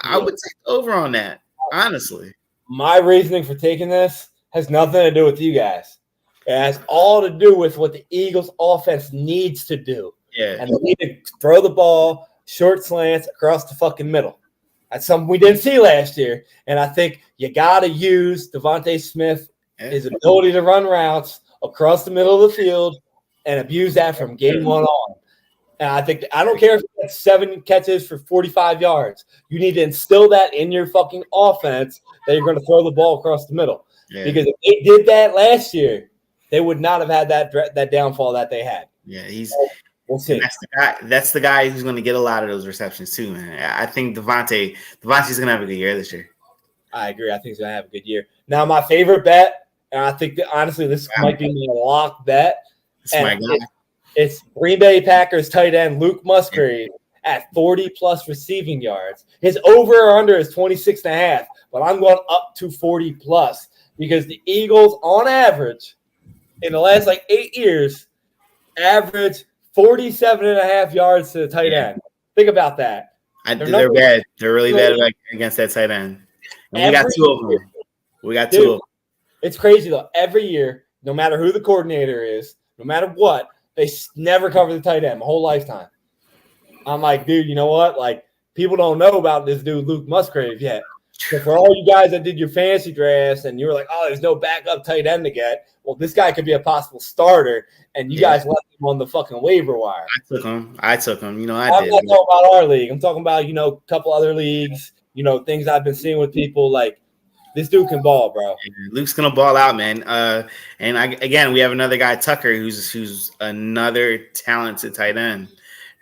I would take over on that, honestly. My reasoning for taking this has nothing to do with you guys. It has all to do with what the Eagles offense needs to do. Yeah. And they need to throw the ball, short slants across the fucking middle. That's something we didn't see last year. And I think you got to use Devontae Smith, his ability to run routes across the middle of the field, and abuse that from game one on. And I don't care if it's 7 catches for 45 yards. You need to instill that in your fucking offense that you're going to throw the ball across the middle. Yeah. Because if they did that last year, they would not have had that downfall that they had. Yeah, we'll see. That's the guy who's going to get a lot of those receptions too, man. I think Devontae's going to have a good year this year. I agree. I think he's going to have a good year. Now, my favorite bet, and I think that honestly this might be my lock bet. It's Green Bay Packers tight end Luke Musgrave at 40+ receiving yards. His over or under is 26.5, but I'm going up to 40+ because the Eagles, on average, in the last 8 years, average 47.5 yards to the tight end. Think about that. They're bad. They're really bad against that tight end. And we got 2 of them. We got 2 of them. It's crazy, though. Every year, no matter who the coordinator is, no matter what, they never cover the tight end my whole lifetime. I'm like, dude, you know what? People don't know about this dude, Luke Musgrave, yet. So for all you guys that did your fantasy drafts and you were like, oh, there's no backup tight end to get, well, this guy could be a possible starter, and you guys left him on the fucking waiver wire. I took him. I'm not talking about our league. I'm talking about, a couple other leagues, things I've been seeing with people. This dude can ball, bro. Luke's gonna ball out, man. Again, we have another guy, Tucker, who's another talented tight end,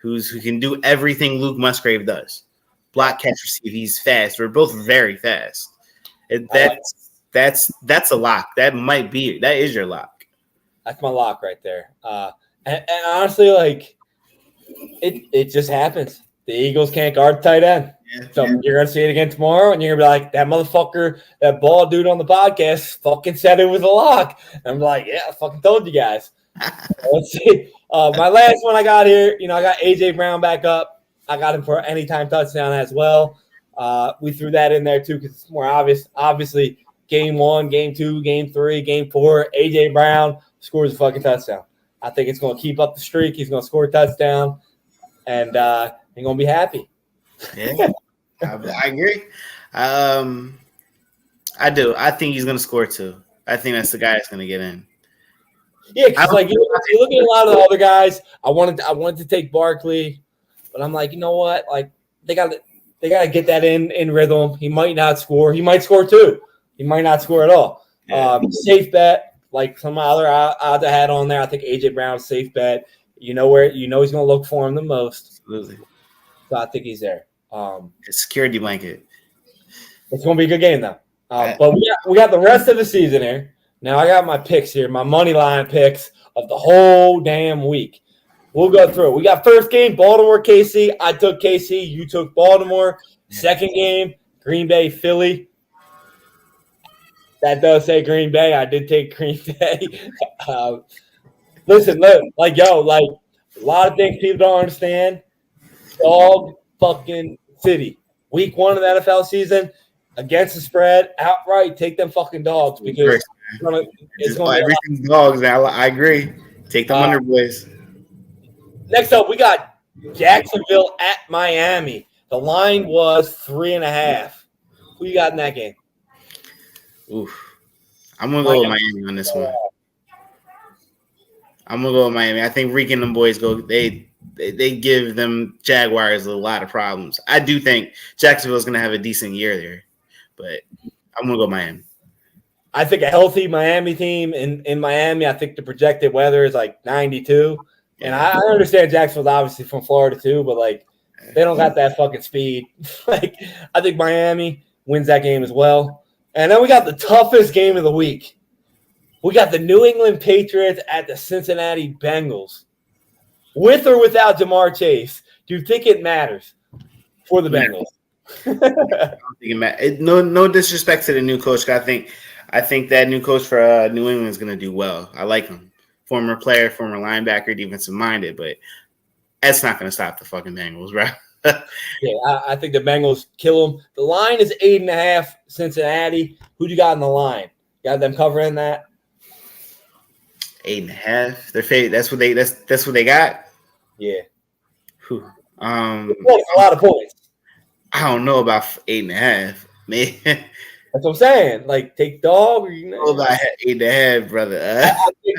who can do everything Luke Musgrave does. Block, catch, receive. He's fast. We're both very fast. That's a lock. That is your lock. That's my lock right there. And honestly, it just happens. The Eagles can't guard tight end. So you're going to see it again tomorrow, and you're going to be like, that motherfucker, that bald dude on the podcast fucking said it was a lock. And I'm like, yeah, I fucking told you guys. Let's see. My last one I got here, I got A.J. Brown back up. I got him for an anytime touchdown as well. We threw that in there too because it's more obvious. Obviously, game 1, game 2, game 3, game 4, A.J. Brown scores a fucking touchdown. I think it's going to keep up the streak. He's going to score a touchdown, and he's going to be happy. Yeah, I agree. I do. I think he's going to score too. I think that's the guy that's going to get in. Yeah, because you look at a lot of the other guys. I wanted to take Barkley, but I'm like, you know what? They got to get that in rhythm. He might not score. He might score too. He might not score at all. Yeah. Safe bet, like some other odds I had on there. I think A.J. Brown's safe bet. He's going to look for him the most. Absolutely. So I think he's there. A security blanket. It's going to be a good game, though. But we got the rest of the season here. Now I got my picks here, my money line picks of the whole damn week. We'll go through it. We got first game, Baltimore, KC. I took KC. You took Baltimore. Second game, Green Bay, Philly. That does say Green Bay. I did take Green Bay. Listen, a lot of things people don't understand. Dog fucking city. Week 1 of the NFL season, against the spread, outright take them fucking dogs because it's going to be everything's dogs now. I agree. Take the under boys. Next up, we got Jacksonville at Miami. The line was 3.5. Who you got in that game? Oof. I'm going to go with Miami on this one. I'm going to go with Miami. I think Reek and them boys they give them Jaguars a lot of problems. I do think Jacksonville's going to have a decent year there, but I'm going to go Miami. I think a healthy Miami team in Miami, I think the projected weather is 92. And I understand Jacksonville's obviously from Florida too, but they don't got that fucking speed. I think Miami wins that game as well. And then we got the toughest game of the week. we got the New England Patriots at the Cincinnati Bengals. With or without Jamar Chase, do you think it matters for the Bengals? I don't think it matters. No disrespect to the new coach. I think that new coach for New England is going to do well. I like him. Former player, former linebacker, defensive minded, but that's not going to stop the fucking Bengals, bro. Yeah, I think the Bengals kill them. The line is 8.5. Cincinnati. Who do you got in the line? Got them covering that? 8.5. Their favorite. That's what they got. Yeah. Whew. Well, it's a lot of points. I don't know about 8.5, man. That's what I'm saying. Like, take dog. Or, about 8.5, brother. I think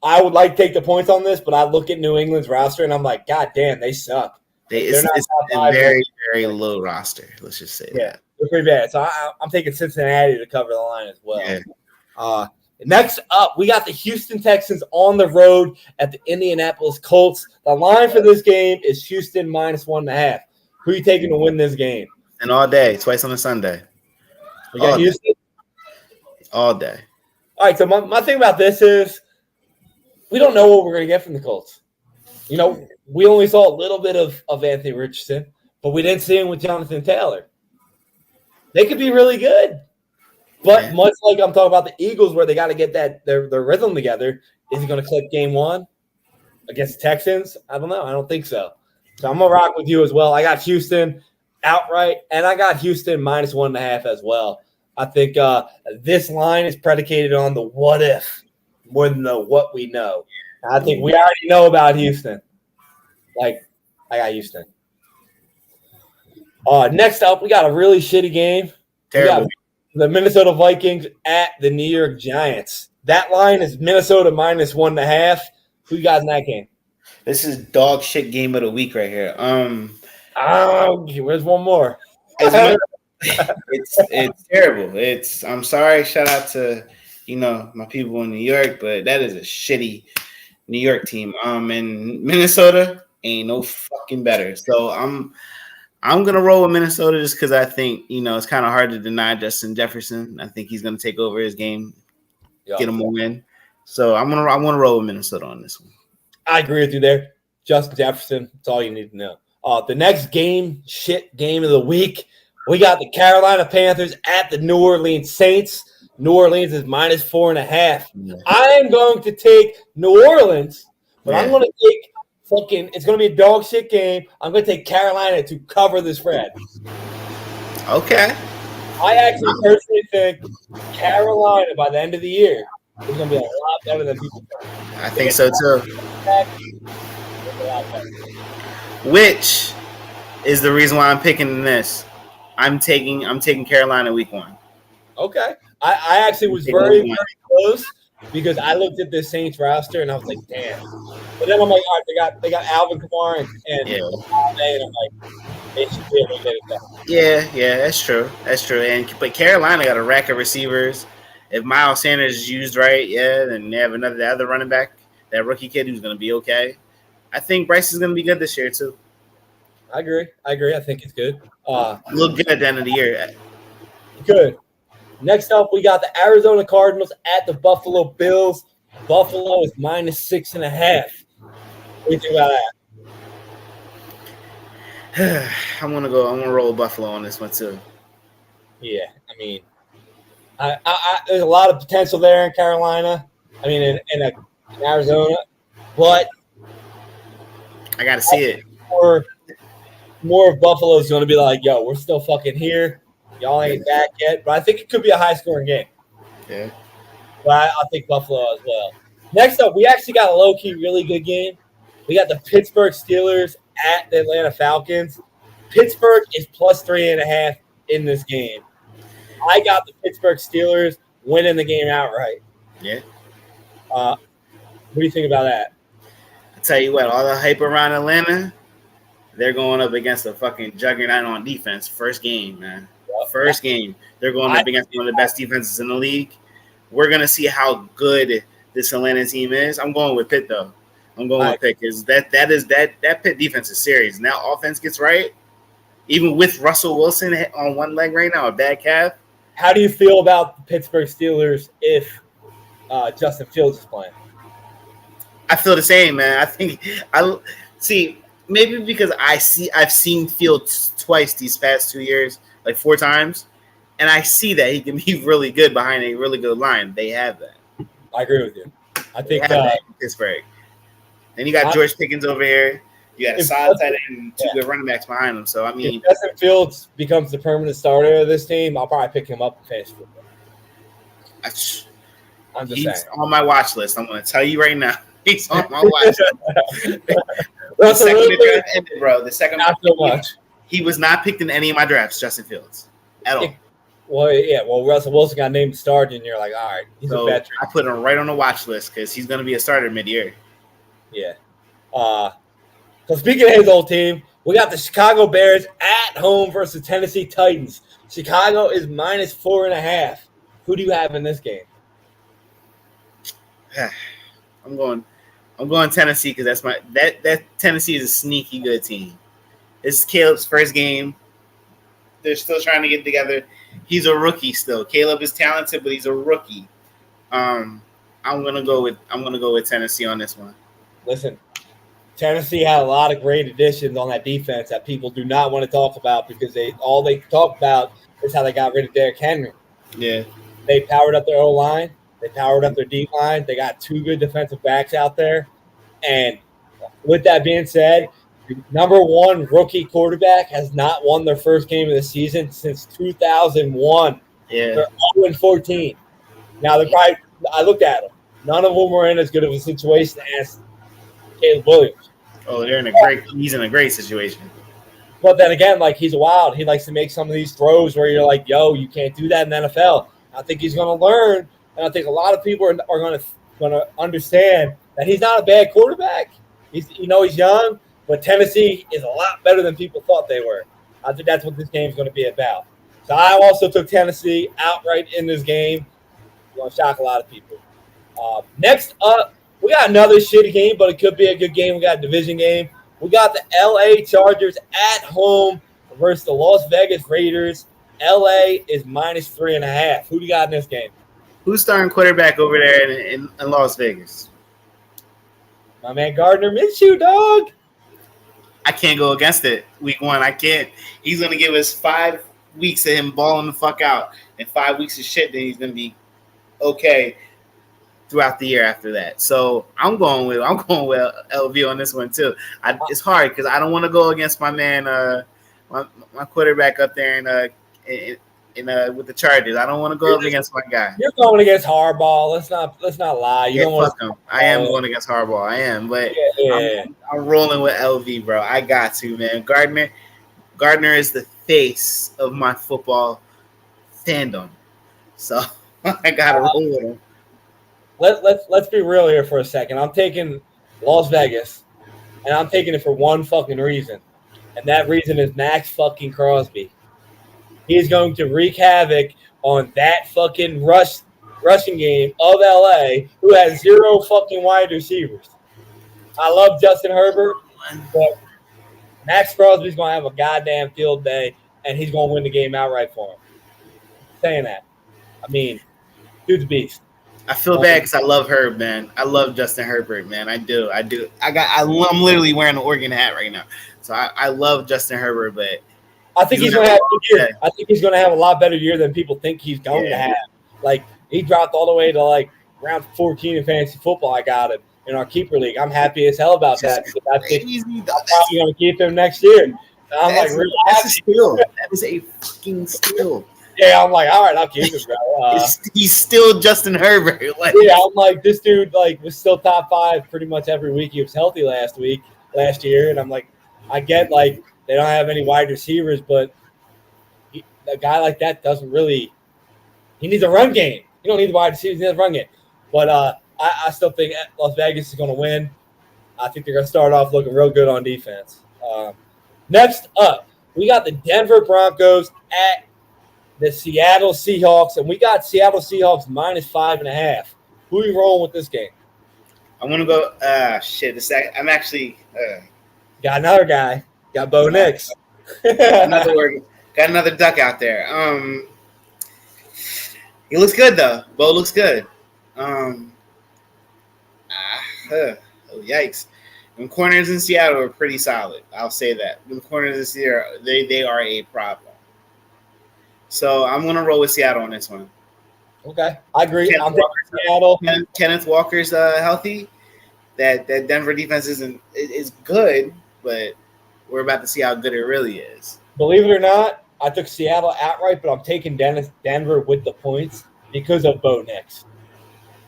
I would like to take the points on this, but I look at New England's roster and I'm like, God damn, they suck. It's a very, very low roster. Let's just say that. They're pretty bad. So I'm taking Cincinnati to cover the line as well. Yeah. Next up, we got the Houston Texans on the road at the Indianapolis Colts. The line for this game is Houston -1.5. Who are you taking to win this game? And all day, twice on a Sunday. We got Houston? All day. All right, so my thing about this is we don't know what we're going to get from the Colts. You know, we only saw a little bit of Anthony Richardson, but we didn't see him with Jonathan Taylor. They could be really good. But much like I'm talking about the Eagles where they got to get their rhythm together, is he going to click game one against the Texans? I don't know. I don't think so. So I'm going to rock with you as well. I got Houston outright, and I got Houston -1.5 as well. I think this line is predicated on the what if more than the what we know. I think we already know about Houston. Like, I got Houston. Next up, we got a really shitty game. Terrible. We got the Minnesota Vikings at the New York Giants. That line is Minnesota -1.5. Who you got in that game? This is dog shit game of the week right here. Where's one more? It's terrible. I'm sorry. Shout out to my people in New York, but that is a shitty New York team. And Minnesota ain't no fucking better. So I'm gonna roll with Minnesota just because I think it's kind of hard to deny Justin Jefferson. I think he's gonna take over his game, get him a win. So I'm gonna roll with Minnesota on this one. I agree with you there, Justin Jefferson. That's all you need to know. The next game of the week, we got the Carolina Panthers at the New Orleans Saints. New Orleans is -4.5. Yeah. I am going to take New Orleans, but I'm going to take it's going to be a dog shit game. I'm going to take Carolina to cover the spread. Okay. I actually personally think Carolina by the end of the year is going to be a lot better than people think. I think so too. Which is the reason why I'm picking this. I'm taking Carolina week 1. Okay. I actually was very, very close because I looked at the Saints roster and I was like, damn. But then I'm like, all right, they got Alvin Kamara and I'm like, they should be able to get it done. Yeah, that's true. But Carolina got a rack of receivers. If Miles Sanders is used right, then they have the other running back, that rookie kid who's going to be okay. I think Bryce is going to be good this year too. I agree. I think it's good. Look good at the end of the year. Good. Next up, we got the Arizona Cardinals at the Buffalo Bills. Buffalo is -6.5. What do you think about that? I'm gonna roll with Buffalo on this one too. Yeah, I mean, there's a lot of potential there in Carolina. I mean, in Arizona, but I gotta see it. More of Buffalo's going to be like, yo, we're still fucking here. Y'all ain't back yet. But I think it could be a high-scoring game. Yeah. But I think Buffalo as well. Next up, we actually got a low-key really good game. We got the Pittsburgh Steelers at the Atlanta Falcons. Pittsburgh is +3.5 in this game. I got the Pittsburgh Steelers winning the game outright. Yeah. What do you think about that? I'll tell you what, all the hype around Atlanta, they're going up against a fucking juggernaut on defense. First game, man. First game. They're going up against one of the best defenses in the league. We're going to see how good this Atlanta team is. I'm going with Pitt, though. I'm going with Pitt because that Pitt defense is serious. Now offense gets right. Even with Russell Wilson on one leg right now, a bad calf. How do you feel about the Pittsburgh Steelers if Justin Fields is playing. I feel the same, man. I think I see maybe because I've seen Fields twice these past 2 years, like 4 times, and I see that he can be really good behind a really good line. They have that. I agree with you. I think that in Pittsburgh. Then you got George Pickens over here. You got a solid tight end and 2 good running backs behind him. So I mean, if Justin Fields becomes the permanent starter of this team, I'll probably pick him up in fantasy football. I'm just saying. On my watch list. I'm going to tell you right now. He's on my watch list. The second not so much. He was not picked in any of my drafts, Justin Fields, at all. Well, Russell Wilson got named starter, and you're like, all right, he's a veteran. I put him right on the watch list because he's going to be a starter mid-year. Yeah. So speaking of his old team, we got the Chicago Bears at home versus Tennessee Titans. Chicago is minus 4.5. Who do you have in this game? I'm going Tennessee because that's that Tennessee is a sneaky good team. This is Caleb's first game. They're still trying to get together. He's a rookie still. Caleb is talented, but he's a rookie. I'm gonna go with Tennessee on this one. Listen, Tennessee had a lot of great additions on that defense that people do not want to talk about because all they talk about is how they got rid of Derrick Henry. Yeah. They powered up their O-line. They powered up their D-line. They got 2 good defensive backs out there. And with that being said, the number 1 rookie quarterback has not won their first game of the season since 2001. Yeah. They're 0-14. Now, I looked at them. None of them were in as good of a situation as Caleb Williams. Oh, he's in a great situation. But then again, like, he's wild. He likes to make some of these throws where you're like, yo, you can't do that in the NFL. I think he's going to learn, and I think a lot of people are going to understand that he's not a bad quarterback. He's young, but Tennessee is a lot better than people thought they were. I think that's what this game is going to be about. So I also took Tennessee outright in this game. It's going to shock a lot of people. Next up, we got another shitty game, but it could be a good game. We got a division game. We got the L.A. Chargers at home versus the Las Vegas Raiders. L.A. is minus 3.5. Who do you got in this game? Who's starting quarterback over there in Las Vegas? My man Gardner Minshew, dog. I can't go against it. Week 1, I can't. He's going to give us 5 weeks of him balling the fuck out and 5 weeks of shit. Then he's going to be okay throughout the year after that. So I'm going with LV on this one too. It's hard because I don't want to go against my man, my quarterback up there with the Chargers. I don't want to go up against my guy. You're going against Harbaugh. Let's not lie. You don't want him. I am going against Harbaugh. I am, but I'm rolling with LV, bro. I got to, man. Gardner is the face of my football fandom, so I gotta roll with him. Let's be real here for a second. I'm taking Las Vegas, and I'm taking it for one fucking reason, and that reason is Max fucking Crosby. He's going to wreak havoc on that fucking rushing game of LA, who has 0 fucking wide receivers. I love Justin Herbert, but Max Crosby's going to have a goddamn field day, and he's going to win the game outright for him. Saying that. I mean, dude's a beast. I feel bad because I love Herb, man. I love Justin Herbert, man. I do. I'm literally wearing an Oregon hat right now. So I love Justin Herbert, but I think he's going to have a good year. I think he's going to have a lot better year than people think he's going to have. Like, he dropped all the way to, like, round 14 in fantasy football. I got him in our keeper league. I'm happy as hell about that. I think I'm probably going to keep him next year. That's a steal. That is a fucking steal. Yeah, I'm like, all right, I'll keep him, bro. He's still Justin Herbert. I'm like, this dude was still top 5 pretty much every week. He was healthy last year, and I'm like, I get they don't have any wide receivers, but a guy like that doesn't really. He needs a run game. You don't need the wide receivers; he needs a run game. But I still think Las Vegas is going to win. I think they're going to start off looking real good on defense. Next up, we got the Denver Broncos at the Seattle Seahawks, and we got Seattle Seahawks minus 5.5. Who are you rolling with this game? I want to go. Shit! I'm actually got another guy. Got Bo Nix. Got another duck out there. He looks good though. Bo looks good. Oh, yikes. The corners in Seattle are pretty solid. I'll say that. The corners in Seattle, they are a problem. So I'm going to roll with Seattle on this one. Okay, I agree. Kenneth I'm taking Seattle. Kenneth Walker's healthy. That Denver defense is good, but we're about to see how good it really is. Believe it or not, I took Seattle outright, but I'm taking Denver with the points because of Bo Nix.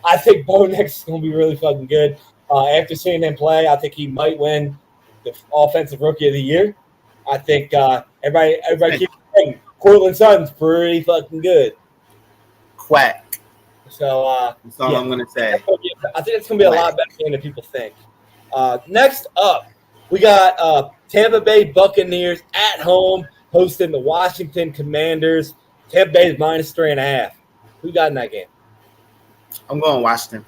I think Bo Nix is going to be really fucking good. After seeing him play, I think he might win the Offensive Rookie of the Year. I think everybody keeps saying Cortland Sutton's pretty fucking good. Quack. So that's all I'm going to say. I think it's going to be a lot better game than people think. Next up, we got Tampa Bay Buccaneers at home hosting the Washington Commanders. Tampa Bay is -3.5. Who got in that game? I'm going Washington.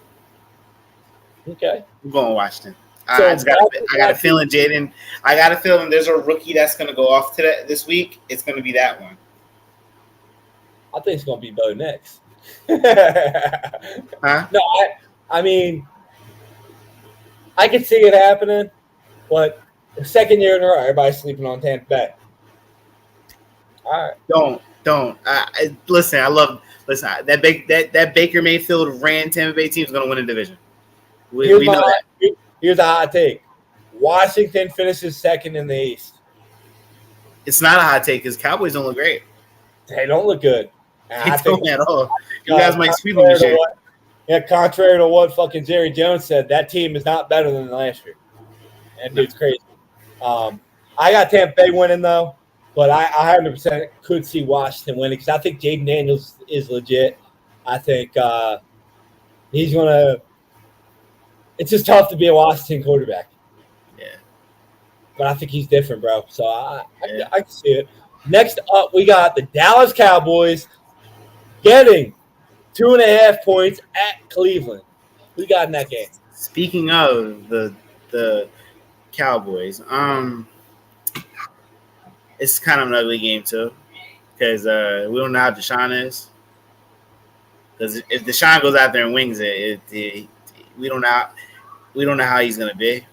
Okay. I'm going Washington. I got a feeling, Jaden. I got a feeling there's a rookie that's going to go off this week. It's going to be that one. I think it's going to be Bo Nix. Huh? No, I mean, I can see it happening, but the second year in a row, everybody's sleeping on Tampa Bay. All right. Don't. Listen, that Baker Mayfield ran Tampa Bay team is going to win the division. We know that. Here's a hot take. Washington finishes second in the East. It's not a hot take because Cowboys don't look great. They don't look good. They don't at all. You guys might sweep them this year. Contrary to what fucking Jerry Jones said, that team is not better than last year. That dude's crazy. I got Tampa Bay winning, though, but I 100% could see Washington winning because I think Jaden Daniels is legit. I think he's going to – it's just tough to be a Washington quarterback. Yeah. But I think he's different, bro. So I can see it. Next up, we got the Dallas Cowboys getting 2.5 points at Cleveland. Who got in that game? Speaking of the Cowboys, it's kind of an ugly game too because we don't know how Deshaun is. Because if Deshaun goes out there and wings it, we don't know how he's gonna be.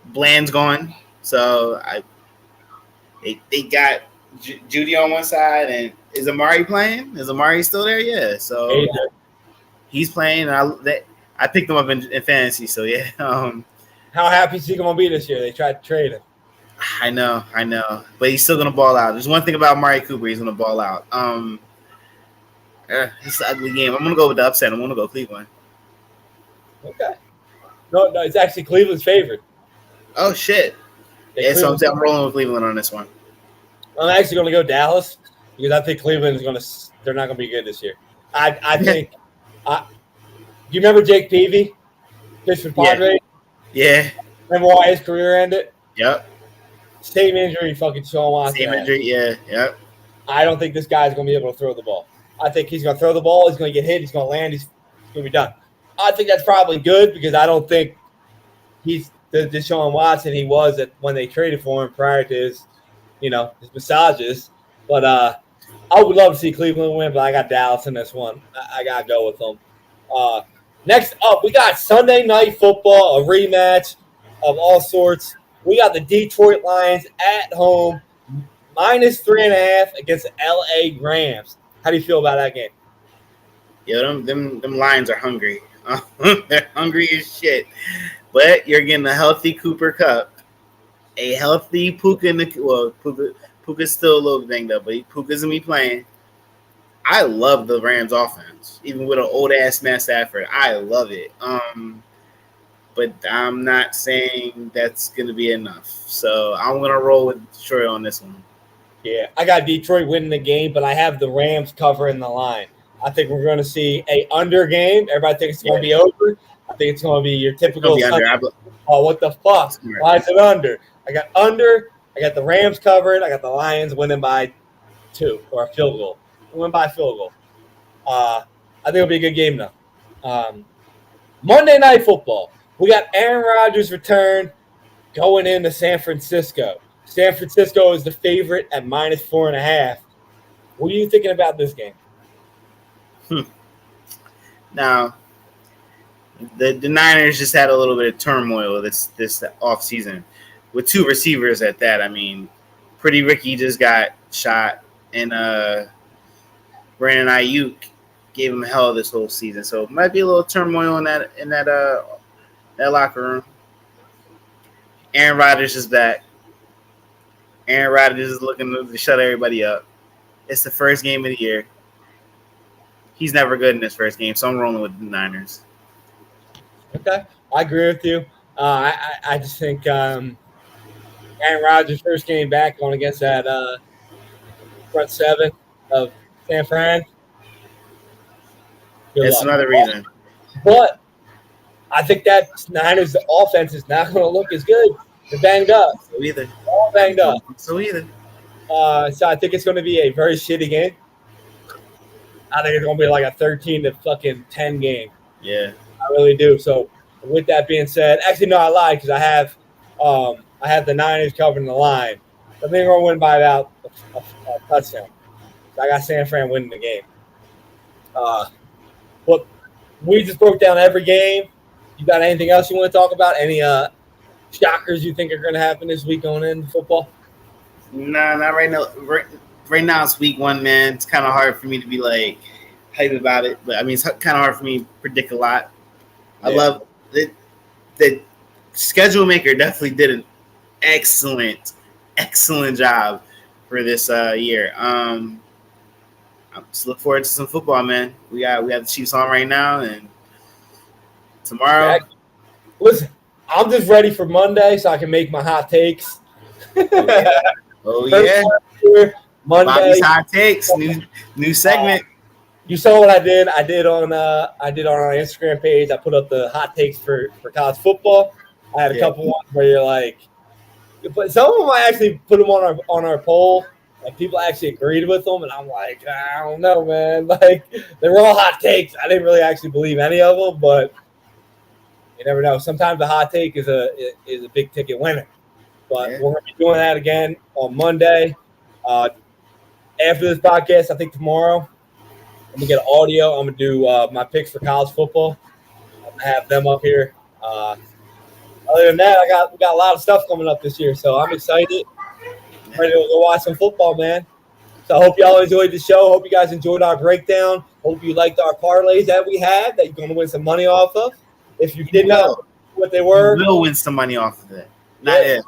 Bland's gone, so they got Judy on one side, and is Amari playing? Is Amari still there? Yeah, so he's playing. I picked him up in fantasy, so yeah. How happy is he gonna be this year? They tried to trade him. I know, but he's still gonna ball out. There's one thing about Amari Cooper: he's gonna ball out. It's an ugly game. I'm gonna go with the upset. I'm gonna go Cleveland. Okay. No, it's actually Cleveland's favorite. Oh shit! Yeah, so I'm rolling with Cleveland on this one. I'm actually going to go Dallas because I think Cleveland is going to. They're not going to be good this year. I think. Do you remember Jake Peavy, pitched for Padres? Yeah. Remember why his career ended? Yep. Same injury, fucking Sean Watson. Same injury, yeah. Yep. I don't think this guy's going to be able to throw the ball. I think he's going to throw the ball. He's going to get hit. He's going to land. He's going to be done. I think that's probably good because I don't think he's the Deshaun Watson he was when they traded for him prior to his massages. But I would love to see Cleveland win, but I got Dallas in this one. I got to go with them. Next up, we got Sunday Night Football, a rematch of all sorts. We got the Detroit Lions at home, -3.5 against the LA Rams. How do you feel about that game? Yeah, them Lions are hungry. They're hungry as shit. But you're getting a healthy Cooper Kupp, a healthy Puka. Puka's still a little banged up, but Puka's gonna be playing. I love the Rams offense, even with an old ass Matt Stafford. I love it. But I'm not saying that's gonna be enough. So I'm gonna roll with Detroit on this one. Yeah, I got Detroit winning the game, but I have the Rams covering the line. I think we're going to see a under game. Everybody thinks it's going to be over. I think it's going to be your typical. Oh, what the fuck? Why is it under? I got under. I got the Rams covered. I got the Lions winning by 2 or a field goal. Win by field goal. I think it'll be a good game though. Monday Night Football. We got Aaron Rodgers' return going into San Francisco. San Francisco is the favorite at -4.5. What are you thinking about this game? Hmm. Now, the Niners just had a little bit of turmoil this off season with two receivers at that. I mean, Pretty Ricky just got shot, and Brandon Ayuk gave him hell this whole season. So it might be a little turmoil in that locker room. Aaron Rodgers is back. Aaron Rodgers is looking to shut everybody up. It's the first game of the year. He's never good in his first game, so I'm rolling with the Niners. Okay, I agree with you. I just think Aaron Rodgers' first game back going against that front seven of San Fran. Good That's luck. another reason. But I think that Niners offense is not going to look as good. They're banged up. So either. All banged up. So either. So I think it's going to be a very shitty game. I think it's going to be like a 13 to fucking 10 game. Yeah. I really do. So with that being said, actually no, I lied because I have the Niners covering the line. I think we're going to win by about a touchdown. So I got San Fran winning the game. But we just broke down every game. You got anything else you want to talk about? Any shockers you think are going to happen this week going into football? Nah, not right now. Right now it's week 1, man. It's kind of hard for me to be like hype about it, but I mean it's kind of hard for me to predict a lot. I love it. The schedule maker definitely did an excellent job for this year. I just look forward to some football, man. We got the Chiefs on right now, and tomorrow. Listen, I'm just ready for Monday so I can make my hot takes. Oh yeah, Monday. Bobby's hot takes, new segment. You saw what I did. I did on our Instagram page. I put up the hot takes for college football. I had a couple ones where you're like, but some of them I actually put them on our poll, and people actually agreed with them. And I'm like, I don't know, man. Like they were all hot takes. I didn't really actually believe any of them, but you never know. Sometimes the hot take is a big ticket winner. But we're gonna be doing that again on Monday. After this podcast, I think tomorrow I'm gonna get audio. I'm gonna do my picks for college football. I'm gonna have them up here. Other than that, we got a lot of stuff coming up this year, so I'm excited. I'm ready to go watch some football, man. So I hope y'all enjoyed the show. Hope you guys enjoyed our breakdown. Hope you liked our parlays that we had that you're gonna win some money off of. If you did not know what they were, you will win some money off of it. Not if.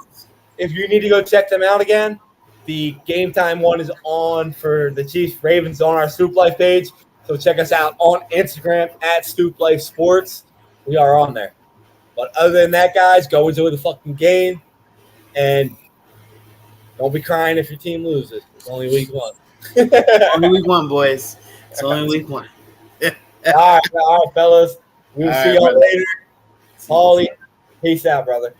If you need to go check them out again, the Game Time one is on for the Chiefs Ravens on our Stoop Life page. So check us out on Instagram at Stoop Life Sports. We are on there. But other than that, guys, go enjoy the fucking game. And don't be crying if your team loses. It's only week 1. Only week 1, boys. It's only week 1. All right, fellas. We'll see y'all later. Paulie, peace out, brother.